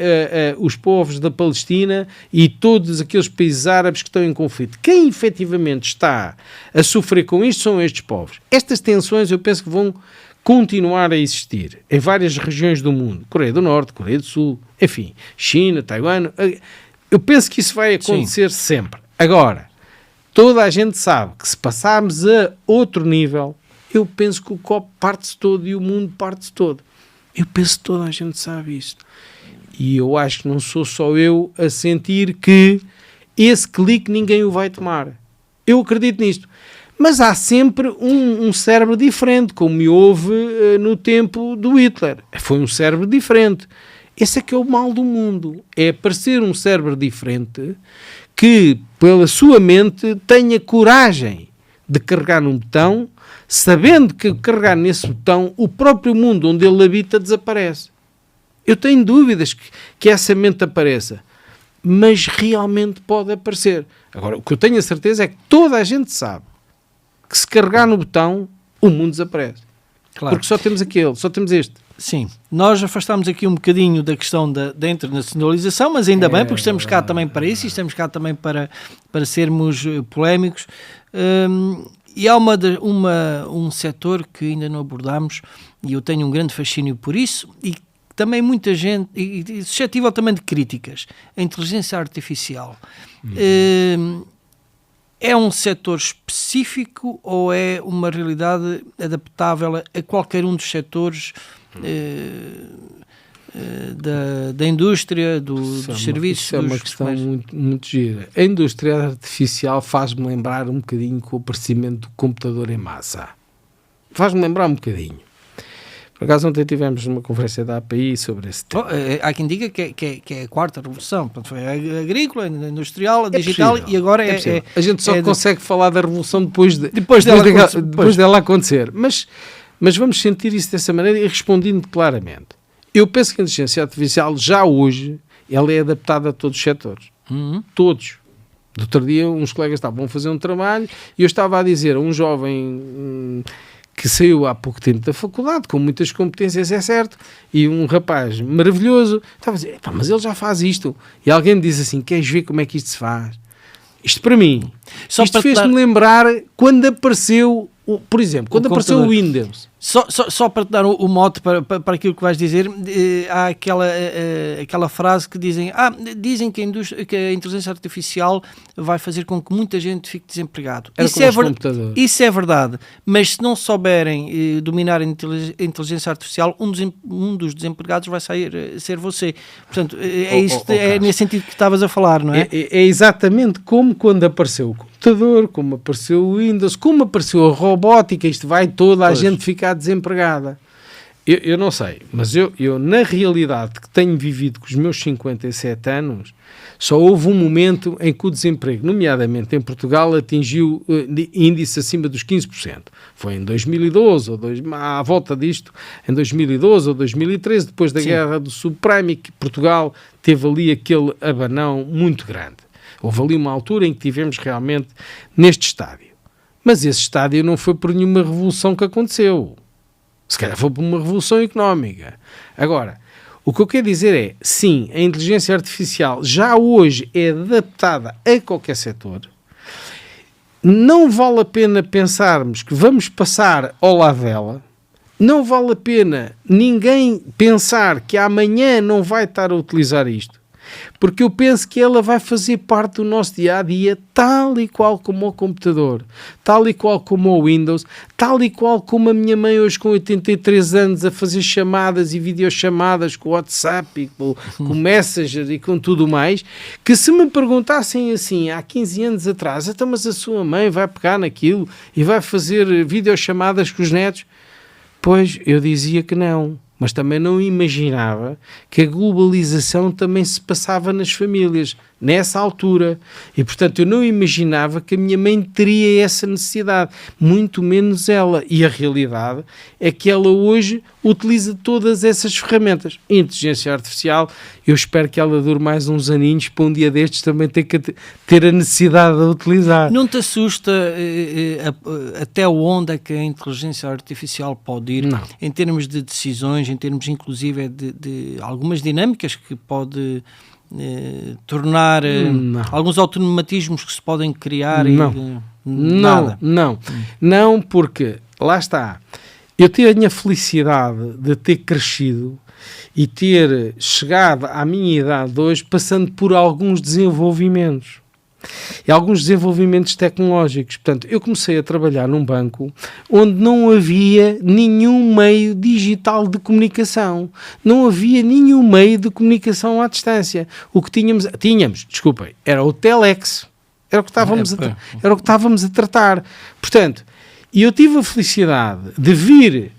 [SPEAKER 2] os povos da Palestina e todos aqueles países árabes que estão em conflito. Quem efetivamente está a sofrer com isto são estes povos. Estas tensões eu penso que vão continuar a existir em várias regiões do mundo. Coreia do Norte, Coreia do Sul, enfim, China, Taiwan. Eu penso que isso vai acontecer sempre. Agora, toda a gente sabe que se passarmos a outro nível, eu penso que o copo parte-se todo e o mundo parte-se todo. Eu penso que toda a gente sabe isto. E eu acho que não sou só eu a sentir que esse clique ninguém o vai tomar. Eu acredito nisto. Mas há sempre um cérebro diferente, como houve no tempo do Hitler. Foi um cérebro diferente. Esse é que é o mal do mundo. É aparecer um cérebro diferente que, pela sua mente, tenha coragem de carregar num botão, sabendo que carregar nesse botão, o próprio mundo onde ele habita desaparece. Eu tenho dúvidas que essa mente apareça. Mas realmente pode aparecer. Agora, o que eu tenho a certeza é que toda a gente sabe que se carregar no botão, o mundo desaparece. Claro. Porque só temos aquele, só temos este.
[SPEAKER 1] Sim, nós afastámos aqui um bocadinho da questão da internacionalização, mas ainda bem, porque estamos cá também para isso e estamos cá também para sermos polémicos. E há um setor que ainda não abordámos, e eu tenho um grande fascínio por isso, e também muita gente, e suscetível também de críticas, a inteligência artificial. É um setor específico ou é uma realidade adaptável a qualquer um dos setores da indústria, dos serviços?
[SPEAKER 2] Isso é uma questão muito, muito gira. A indústria artificial faz-me lembrar um bocadinho com o aparecimento do computador em massa. Faz-me lembrar um bocadinho. Por acaso ontem tivemos uma conferência da API sobre esse tema.
[SPEAKER 1] Há quem diga que é a quarta revolução. Portanto, foi a agrícola, a industrial, a digital
[SPEAKER 2] possível,
[SPEAKER 1] e agora
[SPEAKER 2] a gente só consegue falar da revolução depois dela acontecer. Mas vamos sentir isso dessa maneira e respondendo claramente. Eu penso que a inteligência artificial já hoje ela é adaptada a todos os setores. Todos. Do outro dia uns colegas estavam a fazer um trabalho e eu estava a dizer a um jovem que saiu há pouco tempo da faculdade, com muitas competências, é certo, e um rapaz maravilhoso, estava a dizer, mas ele já faz isto. E alguém me diz assim, queres ver como é que isto se faz? Isto para mim, isto fez-me lembrar quando apareceu, por exemplo, quando apareceu o Windows.
[SPEAKER 1] Só para te dar o mote para aquilo que vais dizer, há aquela frase que dizem que a inteligência artificial vai fazer com que muita gente fique desempregado. Isso é verdade, mas se não souberem dominar a inteligência artificial, um dos desempregados vai ser você. Portanto, é nesse sentido que estavas a falar, não é?
[SPEAKER 2] É exatamente como quando apareceu o computador, como apareceu o Windows, como apareceu a robótica, isto vai toda a gente ficar desempregada. Eu não sei, mas eu na realidade que tenho vivido com os meus 57 anos, só houve um momento em que o desemprego, nomeadamente em Portugal, atingiu índice acima dos 15%. Foi em 2012, à volta disto, em 2012 ou 2013, depois da guerra do subprime, que Portugal teve ali aquele abanão muito grande. Houve ali uma altura em que tivemos realmente neste estádio. Mas esse estádio não foi por nenhuma revolução que aconteceu. Se calhar foi por uma revolução económica. Agora, o que eu quero dizer é, sim, a inteligência artificial já hoje é adaptada a qualquer setor. Não vale a pena pensarmos que vamos passar ao lado dela. Não vale a pena ninguém pensar que amanhã não vai estar a utilizar isto. porque eu penso que ela vai fazer parte do nosso dia-a-dia tal e qual como o computador, tal e qual como o Windows, tal e qual como a minha mãe hoje com 83 anos a fazer chamadas e videochamadas com o WhatsApp, e com o Messenger e com tudo mais, que se me perguntassem assim há 15 anos atrás, então mas a sua mãe vai pegar naquilo e vai fazer videochamadas com os netos? Pois, eu dizia que não. Mas também não imaginava que a globalização também se passava nas famílias, nessa altura. E, portanto, eu não imaginava que a minha mãe teria essa necessidade, muito menos ela. E a realidade é que ela hoje utiliza todas essas ferramentas. Inteligência artificial, eu espero que ela dure mais uns aninhos para um dia destes também ter que ter a necessidade de utilizar.
[SPEAKER 1] Não te assusta até onde é que a inteligência artificial pode ir?
[SPEAKER 2] Não.
[SPEAKER 1] Em termos de decisões, em termos inclusive de algumas dinâmicas que pode tornar alguns automatismos que se podem criar?
[SPEAKER 2] Não, porque lá está, eu tenho a felicidade de ter crescido e ter chegado à minha idade de hoje passando por alguns desenvolvimentos. E alguns desenvolvimentos tecnológicos. Portanto, eu comecei a trabalhar num banco onde não havia nenhum meio digital de comunicação. Não havia nenhum meio de comunicação à distância. O que tínhamos, desculpem, era o Telex. Era o que estávamos a tratar. Portanto, eu tive a felicidade de vir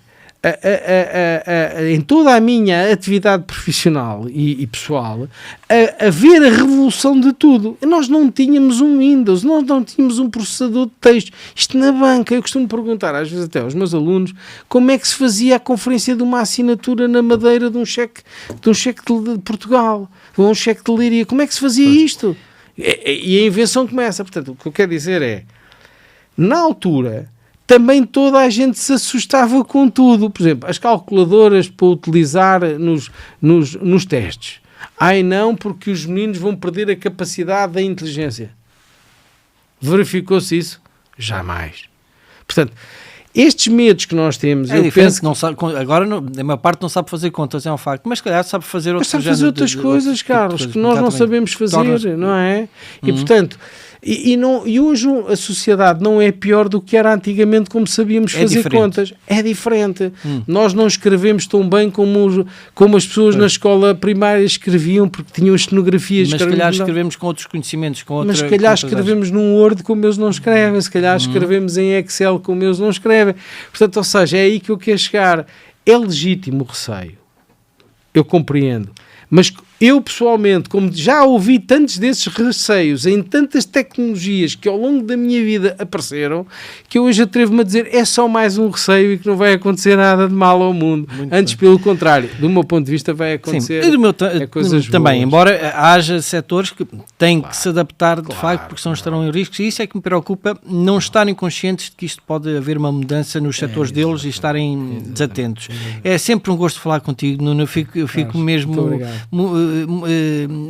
[SPEAKER 2] em toda a minha atividade profissional e pessoal a ver a revolução de tudo. Nós não tínhamos um Windows, nós não tínhamos um processador de texto. Isto na banca, eu costumo perguntar às vezes até aos meus alunos como é que se fazia a conferência de uma assinatura na madeira de um cheque de Portugal, ou um cheque de Leiria. Como é que se fazia isto? E a invenção começa. Portanto, o que eu quero dizer é, na altura também toda a gente se assustava com tudo. Por exemplo, as calculadoras para utilizar nos testes. Ai não, porque os meninos vão perder a capacidade da inteligência. Verificou-se isso? Jamais. Portanto, estes medos que nós temos...
[SPEAKER 1] eu penso que não sabe, agora a maior parte não sabe fazer contas, é um facto, mas se calhar sabe fazer
[SPEAKER 2] outras coisas, Carlos, que nós não sabemos fazer, não é? E portanto... E hoje a sociedade não é pior do que era antigamente, como sabíamos fazer contas. É diferente. Nós não escrevemos tão bem como as pessoas na escola primária escreviam, porque tinham estenografias.
[SPEAKER 1] Mas se calhar escrevemos com outros conhecimentos.
[SPEAKER 2] Mas se calhar escrevemos num Word como eles não escrevem. Se calhar escrevemos em Excel como eles não escrevem. Portanto, ou seja, é aí que eu quero chegar. É legítimo o receio. Eu compreendo. Mas eu, pessoalmente, como já ouvi tantos desses receios em tantas tecnologias que ao longo da minha vida apareceram, que eu hoje atrevo-me a dizer é só mais um receio e que não vai acontecer nada de mal ao mundo. Antes, pelo contrário, do meu ponto de vista, vai acontecer coisas
[SPEAKER 1] também,
[SPEAKER 2] boas.
[SPEAKER 1] embora haja setores que têm que se adaptar, de facto, porque senão estarão em riscos, e isso é que me preocupa, não estarem conscientes de que isto pode haver uma mudança nos setores deles e estarem desatentos. É sempre um gosto falar contigo, Nuno, eu fico mesmo...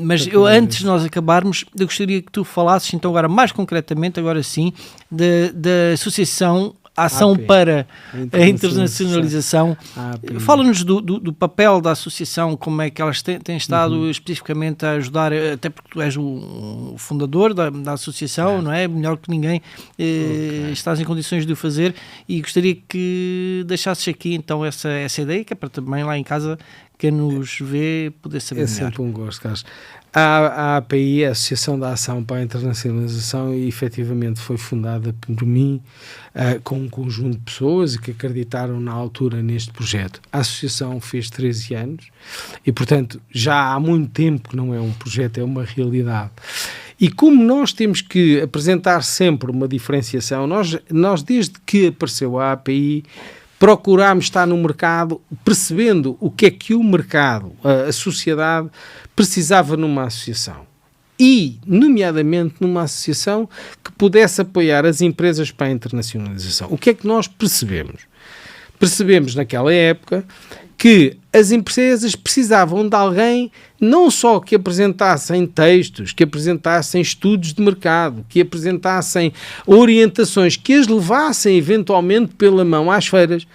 [SPEAKER 1] Mas eu, antes de nós acabarmos, eu gostaria que tu falasses então agora mais concretamente, agora sim, da Associação Ação para a Internacionalização. Fala-nos do papel da associação, como é que elas têm estado especificamente a ajudar, até porque tu és o fundador da associação, não é? Melhor que ninguém, estás em condições de o fazer, e gostaria que deixasses aqui então essa ideia, que é para também lá em casa quem nos vê poder saber melhor.
[SPEAKER 2] É sempre um gosto, Carlos. A API, a Associação da Ação para a Internacionalização, efetivamente foi fundada por mim, com um conjunto de pessoas que acreditaram na altura neste projeto. A associação fez 13 anos e, portanto, já há muito tempo que não é um projeto, é uma realidade. E como nós temos que apresentar sempre uma diferenciação, nós desde que apareceu a API, procurámos estar no mercado percebendo o que é que o mercado, a sociedade, precisava numa associação. E, nomeadamente, numa associação que pudesse apoiar as empresas para a internacionalização. O que é que nós percebemos? Percebemos naquela época que as empresas precisavam de alguém não só que apresentassem textos, que apresentassem estudos de mercado, que apresentassem orientações, que as levassem eventualmente pela mão às feiras,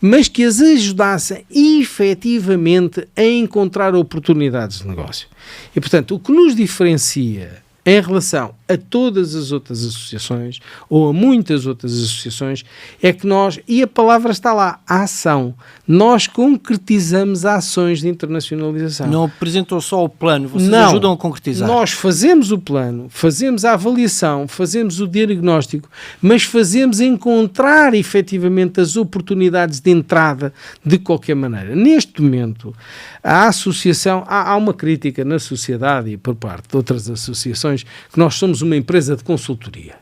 [SPEAKER 2] mas que as ajudassem efetivamente a encontrar oportunidades de negócio. E, portanto, o que nos diferencia em relação a todas as outras associações, ou a muitas outras associações, é que nós, e a palavra está lá, a ação, nós concretizamos ações de internacionalização.
[SPEAKER 1] Não apresentam só o plano, vocês ajudam a concretizar.
[SPEAKER 2] Nós fazemos o plano, fazemos a avaliação, fazemos o diagnóstico, mas fazemos encontrar efetivamente as oportunidades de entrada de qualquer maneira. Neste momento, a associação, há uma crítica na sociedade e por parte de outras associações que nós somos uma empresa de consultoria.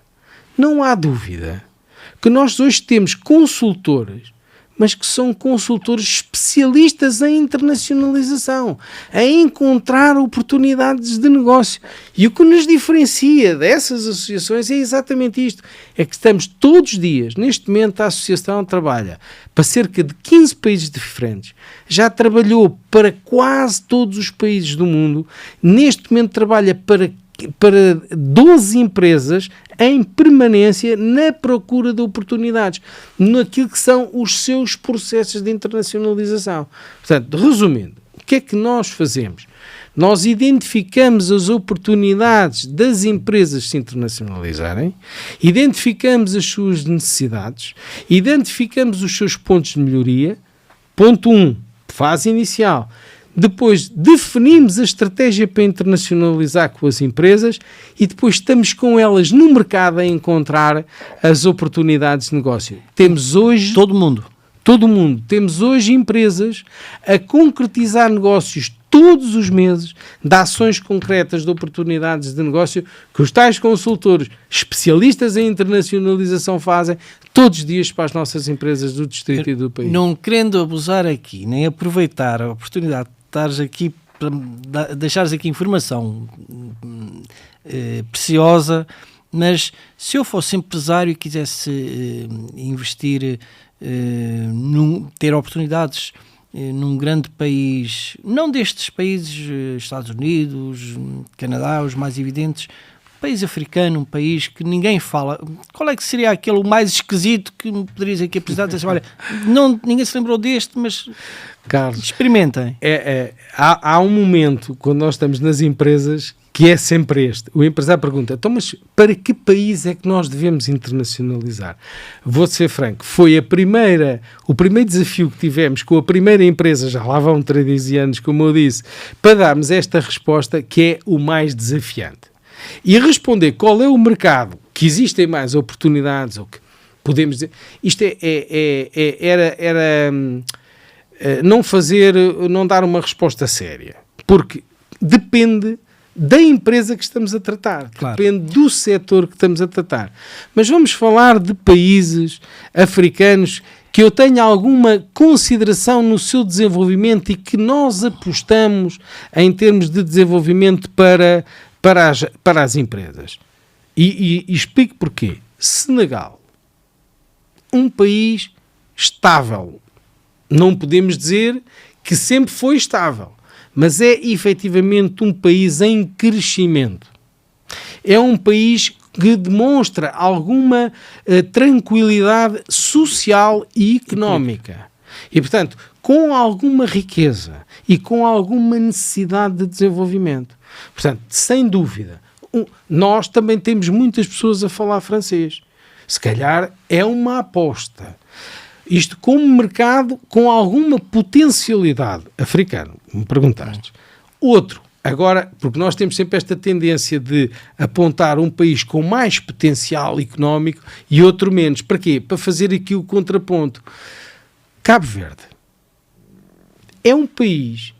[SPEAKER 2] Não há dúvida que nós hoje temos consultores, mas que são consultores especialistas em internacionalização, a encontrar oportunidades de negócio. E o que nos diferencia dessas associações é exatamente isto, é que estamos todos os dias, neste momento a associação trabalha para cerca de 15 países diferentes, já trabalhou para quase todos os países do mundo, neste momento trabalha para 12 empresas em permanência na procura de oportunidades, naquilo que são os seus processos de internacionalização. Portanto, resumindo, o que é que nós fazemos? Nós identificamos as oportunidades das empresas se internacionalizarem, identificamos as suas necessidades, identificamos os seus pontos de melhoria. Ponto 1, fase inicial. Depois definimos a estratégia para internacionalizar com as empresas e depois estamos com elas no mercado a encontrar as oportunidades de negócio. Temos hoje... Todo mundo. Temos hoje empresas a concretizar negócios todos os meses de ações concretas de oportunidades de negócio que os tais consultores especialistas em internacionalização fazem todos os dias para as nossas empresas do distrito e do país.
[SPEAKER 1] Não querendo abusar aqui, nem aproveitar a oportunidade de estares aqui para deixares aqui informação preciosa, mas se eu fosse empresário e quisesse investir, ter oportunidades num grande país, não destes países, Estados Unidos, Canadá, os mais evidentes, país africano, um país que ninguém fala, qual é que seria aquele mais esquisito que me poderias aqui apresentar? Dizer, olha, ninguém se lembrou deste, mas
[SPEAKER 2] Carlos,
[SPEAKER 1] experimentem.
[SPEAKER 2] Há um momento, quando nós estamos nas empresas, que é sempre este. O empresário pergunta, então, mas para que país é que nós devemos internacionalizar? Vou-te ser franco, foi o primeiro desafio que tivemos com a primeira empresa, já lá vão 13 anos, como eu disse, para darmos esta resposta que é o mais desafiante. E responder qual é o mercado que existem mais oportunidades, ou que podemos dizer, isto era não dar uma resposta séria, porque depende da empresa que estamos a tratar, claro. Depende do setor que estamos a tratar. Mas vamos falar de países africanos que eu tenha alguma consideração no seu desenvolvimento e que nós apostamos em termos de desenvolvimento para as empresas. E explico porquê. Senegal, um país estável. Não podemos dizer que sempre foi estável, mas é efetivamente um país em crescimento. É um país que demonstra alguma tranquilidade social e económica. E, portanto, com alguma riqueza e com alguma necessidade de desenvolvimento. Portanto, sem dúvida, nós também temos muitas pessoas a falar francês. Se calhar é uma aposta. Isto como mercado com alguma potencialidade africano, me perguntaste. Outro, agora, porque nós temos sempre esta tendência de apontar um país com mais potencial económico e outro menos. Para quê? Para fazer aqui o contraponto. Cabo Verde é um país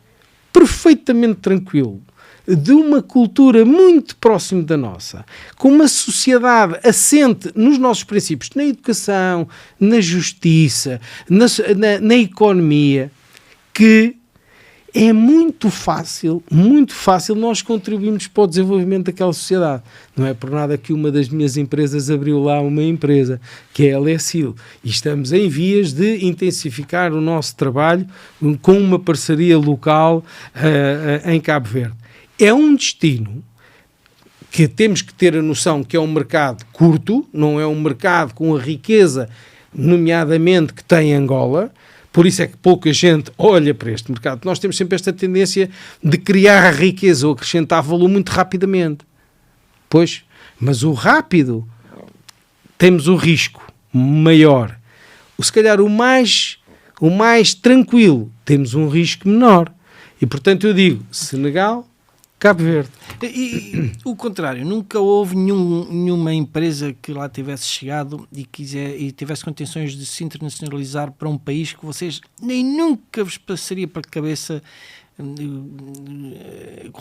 [SPEAKER 2] perfeitamente tranquilo, de uma cultura muito próxima da nossa, com uma sociedade assente nos nossos princípios, na educação, na justiça, na economia, que é muito fácil nós contribuirmos para o desenvolvimento daquela sociedade. Não é por nada que uma das minhas empresas abriu lá uma empresa, que é a Lecil, e estamos em vias de intensificar o nosso trabalho com uma parceria local em Cabo Verde. É um destino que temos que ter a noção que é um mercado curto, não é um mercado com a riqueza, nomeadamente, que tem Angola, Por isso é que pouca gente olha para este mercado. Nós temos sempre esta tendência de criar riqueza ou acrescentar valor muito rapidamente. Pois, mas o rápido, temos um risco maior. Se calhar o mais tranquilo, temos um risco menor. E, portanto, eu digo, Senegal, Cabo Verde.
[SPEAKER 1] E o contrário, nunca houve nenhuma empresa que lá tivesse chegado e tivesse condições de se internacionalizar para um país que vocês nem nunca vos passaria para a cabeça.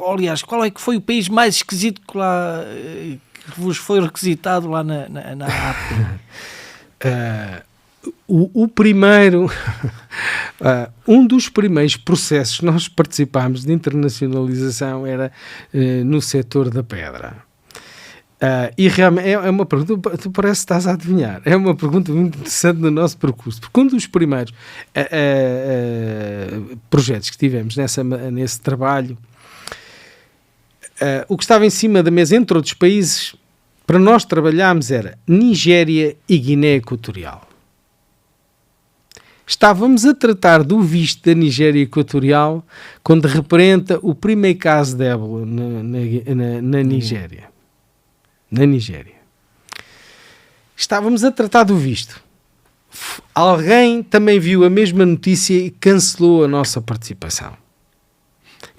[SPEAKER 1] Aliás, qual é que foi o país mais esquisito que vos foi requisitado lá na África?
[SPEAKER 2] O primeiro, um dos primeiros processos que nós participámos de internacionalização era no setor da pedra. E realmente é uma pergunta, tu parece que estás a adivinhar, é uma pergunta muito interessante no nosso percurso, porque um dos primeiros projetos que tivemos nesse trabalho, o que estava em cima da mesa, entre outros países, para nós trabalharmos era Nigéria e Guiné Equatorial. Estávamos a tratar do visto da Nigéria Equatorial quando representa o primeiro caso de ébola na Nigéria. Na Nigéria. Estávamos a tratar do visto. Alguém também viu a mesma notícia e cancelou a nossa participação.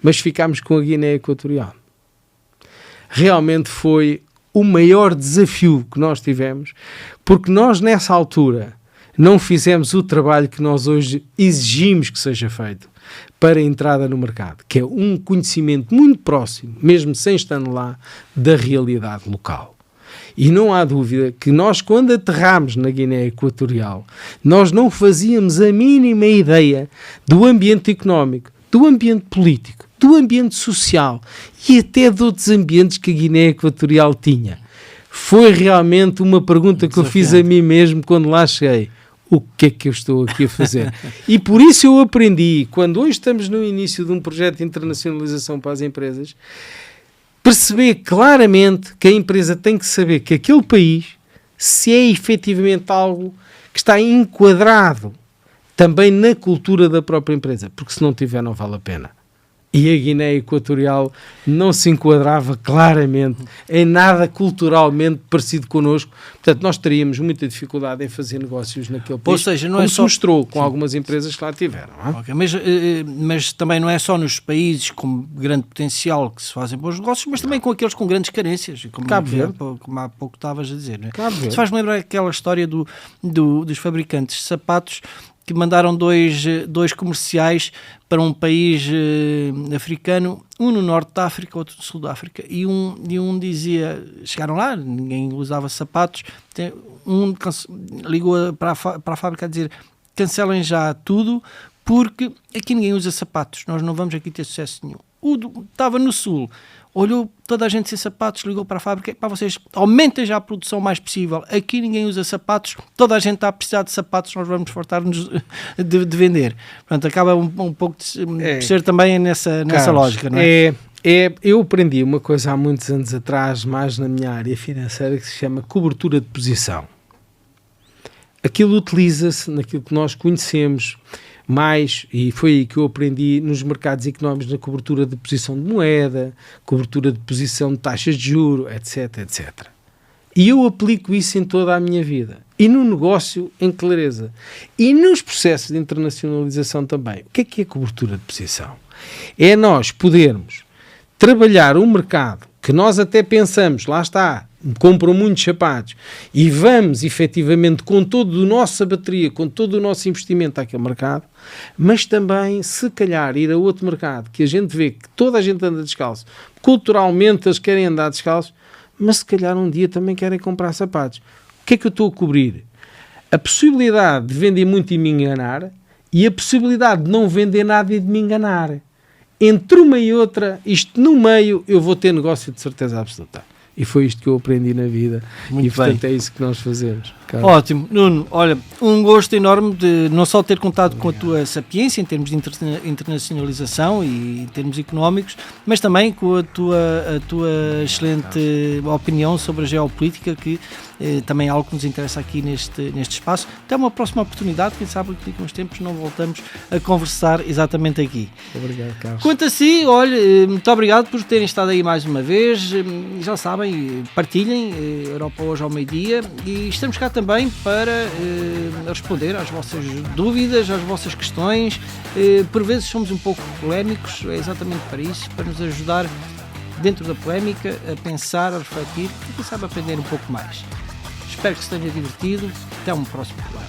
[SPEAKER 2] Mas ficámos com a Guiné Equatorial. Realmente foi o maior desafio que nós tivemos, porque nós nessa altura não fizemos o trabalho que nós hoje exigimos que seja feito para a entrada no mercado, que é um conhecimento muito próximo, mesmo sem estar lá, da realidade local. E não há dúvida que nós, quando aterramos na Guiné Equatorial, nós não fazíamos a mínima ideia do ambiente económico, do ambiente político, do ambiente social e até de outros ambientes que a Guiné Equatorial tinha. Foi realmente uma pergunta que eu fiz a mim mesmo quando lá cheguei. O que é que eu estou aqui a fazer? E por isso eu aprendi, quando hoje estamos no início de um projeto de internacionalização para as empresas, perceber claramente que a empresa tem que saber que aquele país, se é efetivamente algo que está enquadrado também na cultura da própria empresa, porque se não tiver não vale a pena. E a Guiné Equatorial não se enquadrava claramente em nada culturalmente parecido connosco. Portanto, nós teríamos muita dificuldade em fazer negócios naquele país.
[SPEAKER 1] Ou seja, não
[SPEAKER 2] como
[SPEAKER 1] é
[SPEAKER 2] se
[SPEAKER 1] só...
[SPEAKER 2] mostrou com
[SPEAKER 1] Sim.
[SPEAKER 2] algumas empresas que lá tiveram.
[SPEAKER 1] Okay, mas também não é só nos países com grande potencial que se fazem bons negócios, mas também com aqueles com grandes carências, como há pouco estavas a dizer. Né? Isso faz-me lembrar aquela história dos fabricantes de sapatos que mandaram dois comerciais para um país africano, um no norte da África, outro no sul da África, e um dizia, chegaram lá, ninguém usava sapatos, um ligou para a fábrica a dizer, cancelem já tudo, porque aqui ninguém usa sapatos, nós não vamos aqui ter sucesso nenhum. Estava no sul, olhou toda a gente sem sapatos, ligou para a fábrica, para vocês aumentem já a produção o mais possível, aqui ninguém usa sapatos, toda a gente está a precisar de sapatos, nós vamos fartar-nos de vender. Portanto, acaba um pouco de ser também nessa lógica, não é?
[SPEAKER 2] Eu aprendi uma coisa há muitos anos atrás, mais na minha área financeira, que se chama cobertura de posição. Aquilo utiliza-se naquilo que nós conhecemos mais, e foi aí que eu aprendi nos mercados económicos, na cobertura de posição de moeda, cobertura de posição de taxas de juros, etc, etc. E eu aplico isso em toda a minha vida. E no negócio, em clareza. E nos processos de internacionalização também. O que é cobertura de posição? É nós podermos trabalhar um mercado que nós até pensamos, lá está, compram muitos sapatos e vamos efetivamente com toda a nossa bateria, com todo o nosso investimento àquele mercado, mas também se calhar ir a outro mercado que a gente vê que toda a gente anda descalço, culturalmente eles querem andar descalços, mas se calhar um dia também querem comprar sapatos. O que é que eu estou a cobrir? A possibilidade de vender muito e me enganar e a possibilidade de não vender nada e de me enganar. Entre uma e outra, isto no meio, eu vou ter negócio de certeza absoluta. E foi isto que eu aprendi na vida.
[SPEAKER 1] Muito
[SPEAKER 2] e portanto
[SPEAKER 1] bem.
[SPEAKER 2] é isso que nós fazemos. Carlos.
[SPEAKER 1] Ótimo. Nuno, olha, um gosto enorme de não só ter contado com a tua sapiência em termos de internacionalização e em termos económicos, mas também com a tua excelente opinião sobre a geopolítica, que também é algo que nos interessa aqui neste espaço. Até uma próxima oportunidade, quem sabe que daqui a uns tempos não voltamos a conversar exatamente aqui.
[SPEAKER 2] Obrigado, Carlos.
[SPEAKER 1] Quanto a si, olha, muito obrigado por terem estado aí mais uma vez. Já sabem, partilhem Europa Hoje ao meio-dia, e estamos cá também para responder às vossas dúvidas, às vossas questões. Por vezes somos um pouco polémicos, é exatamente para isso, para nos ajudar dentro da polémica a pensar, a refletir e quem sabe aprender um pouco mais. Espero que se tenha divertido. Até um próximo programa.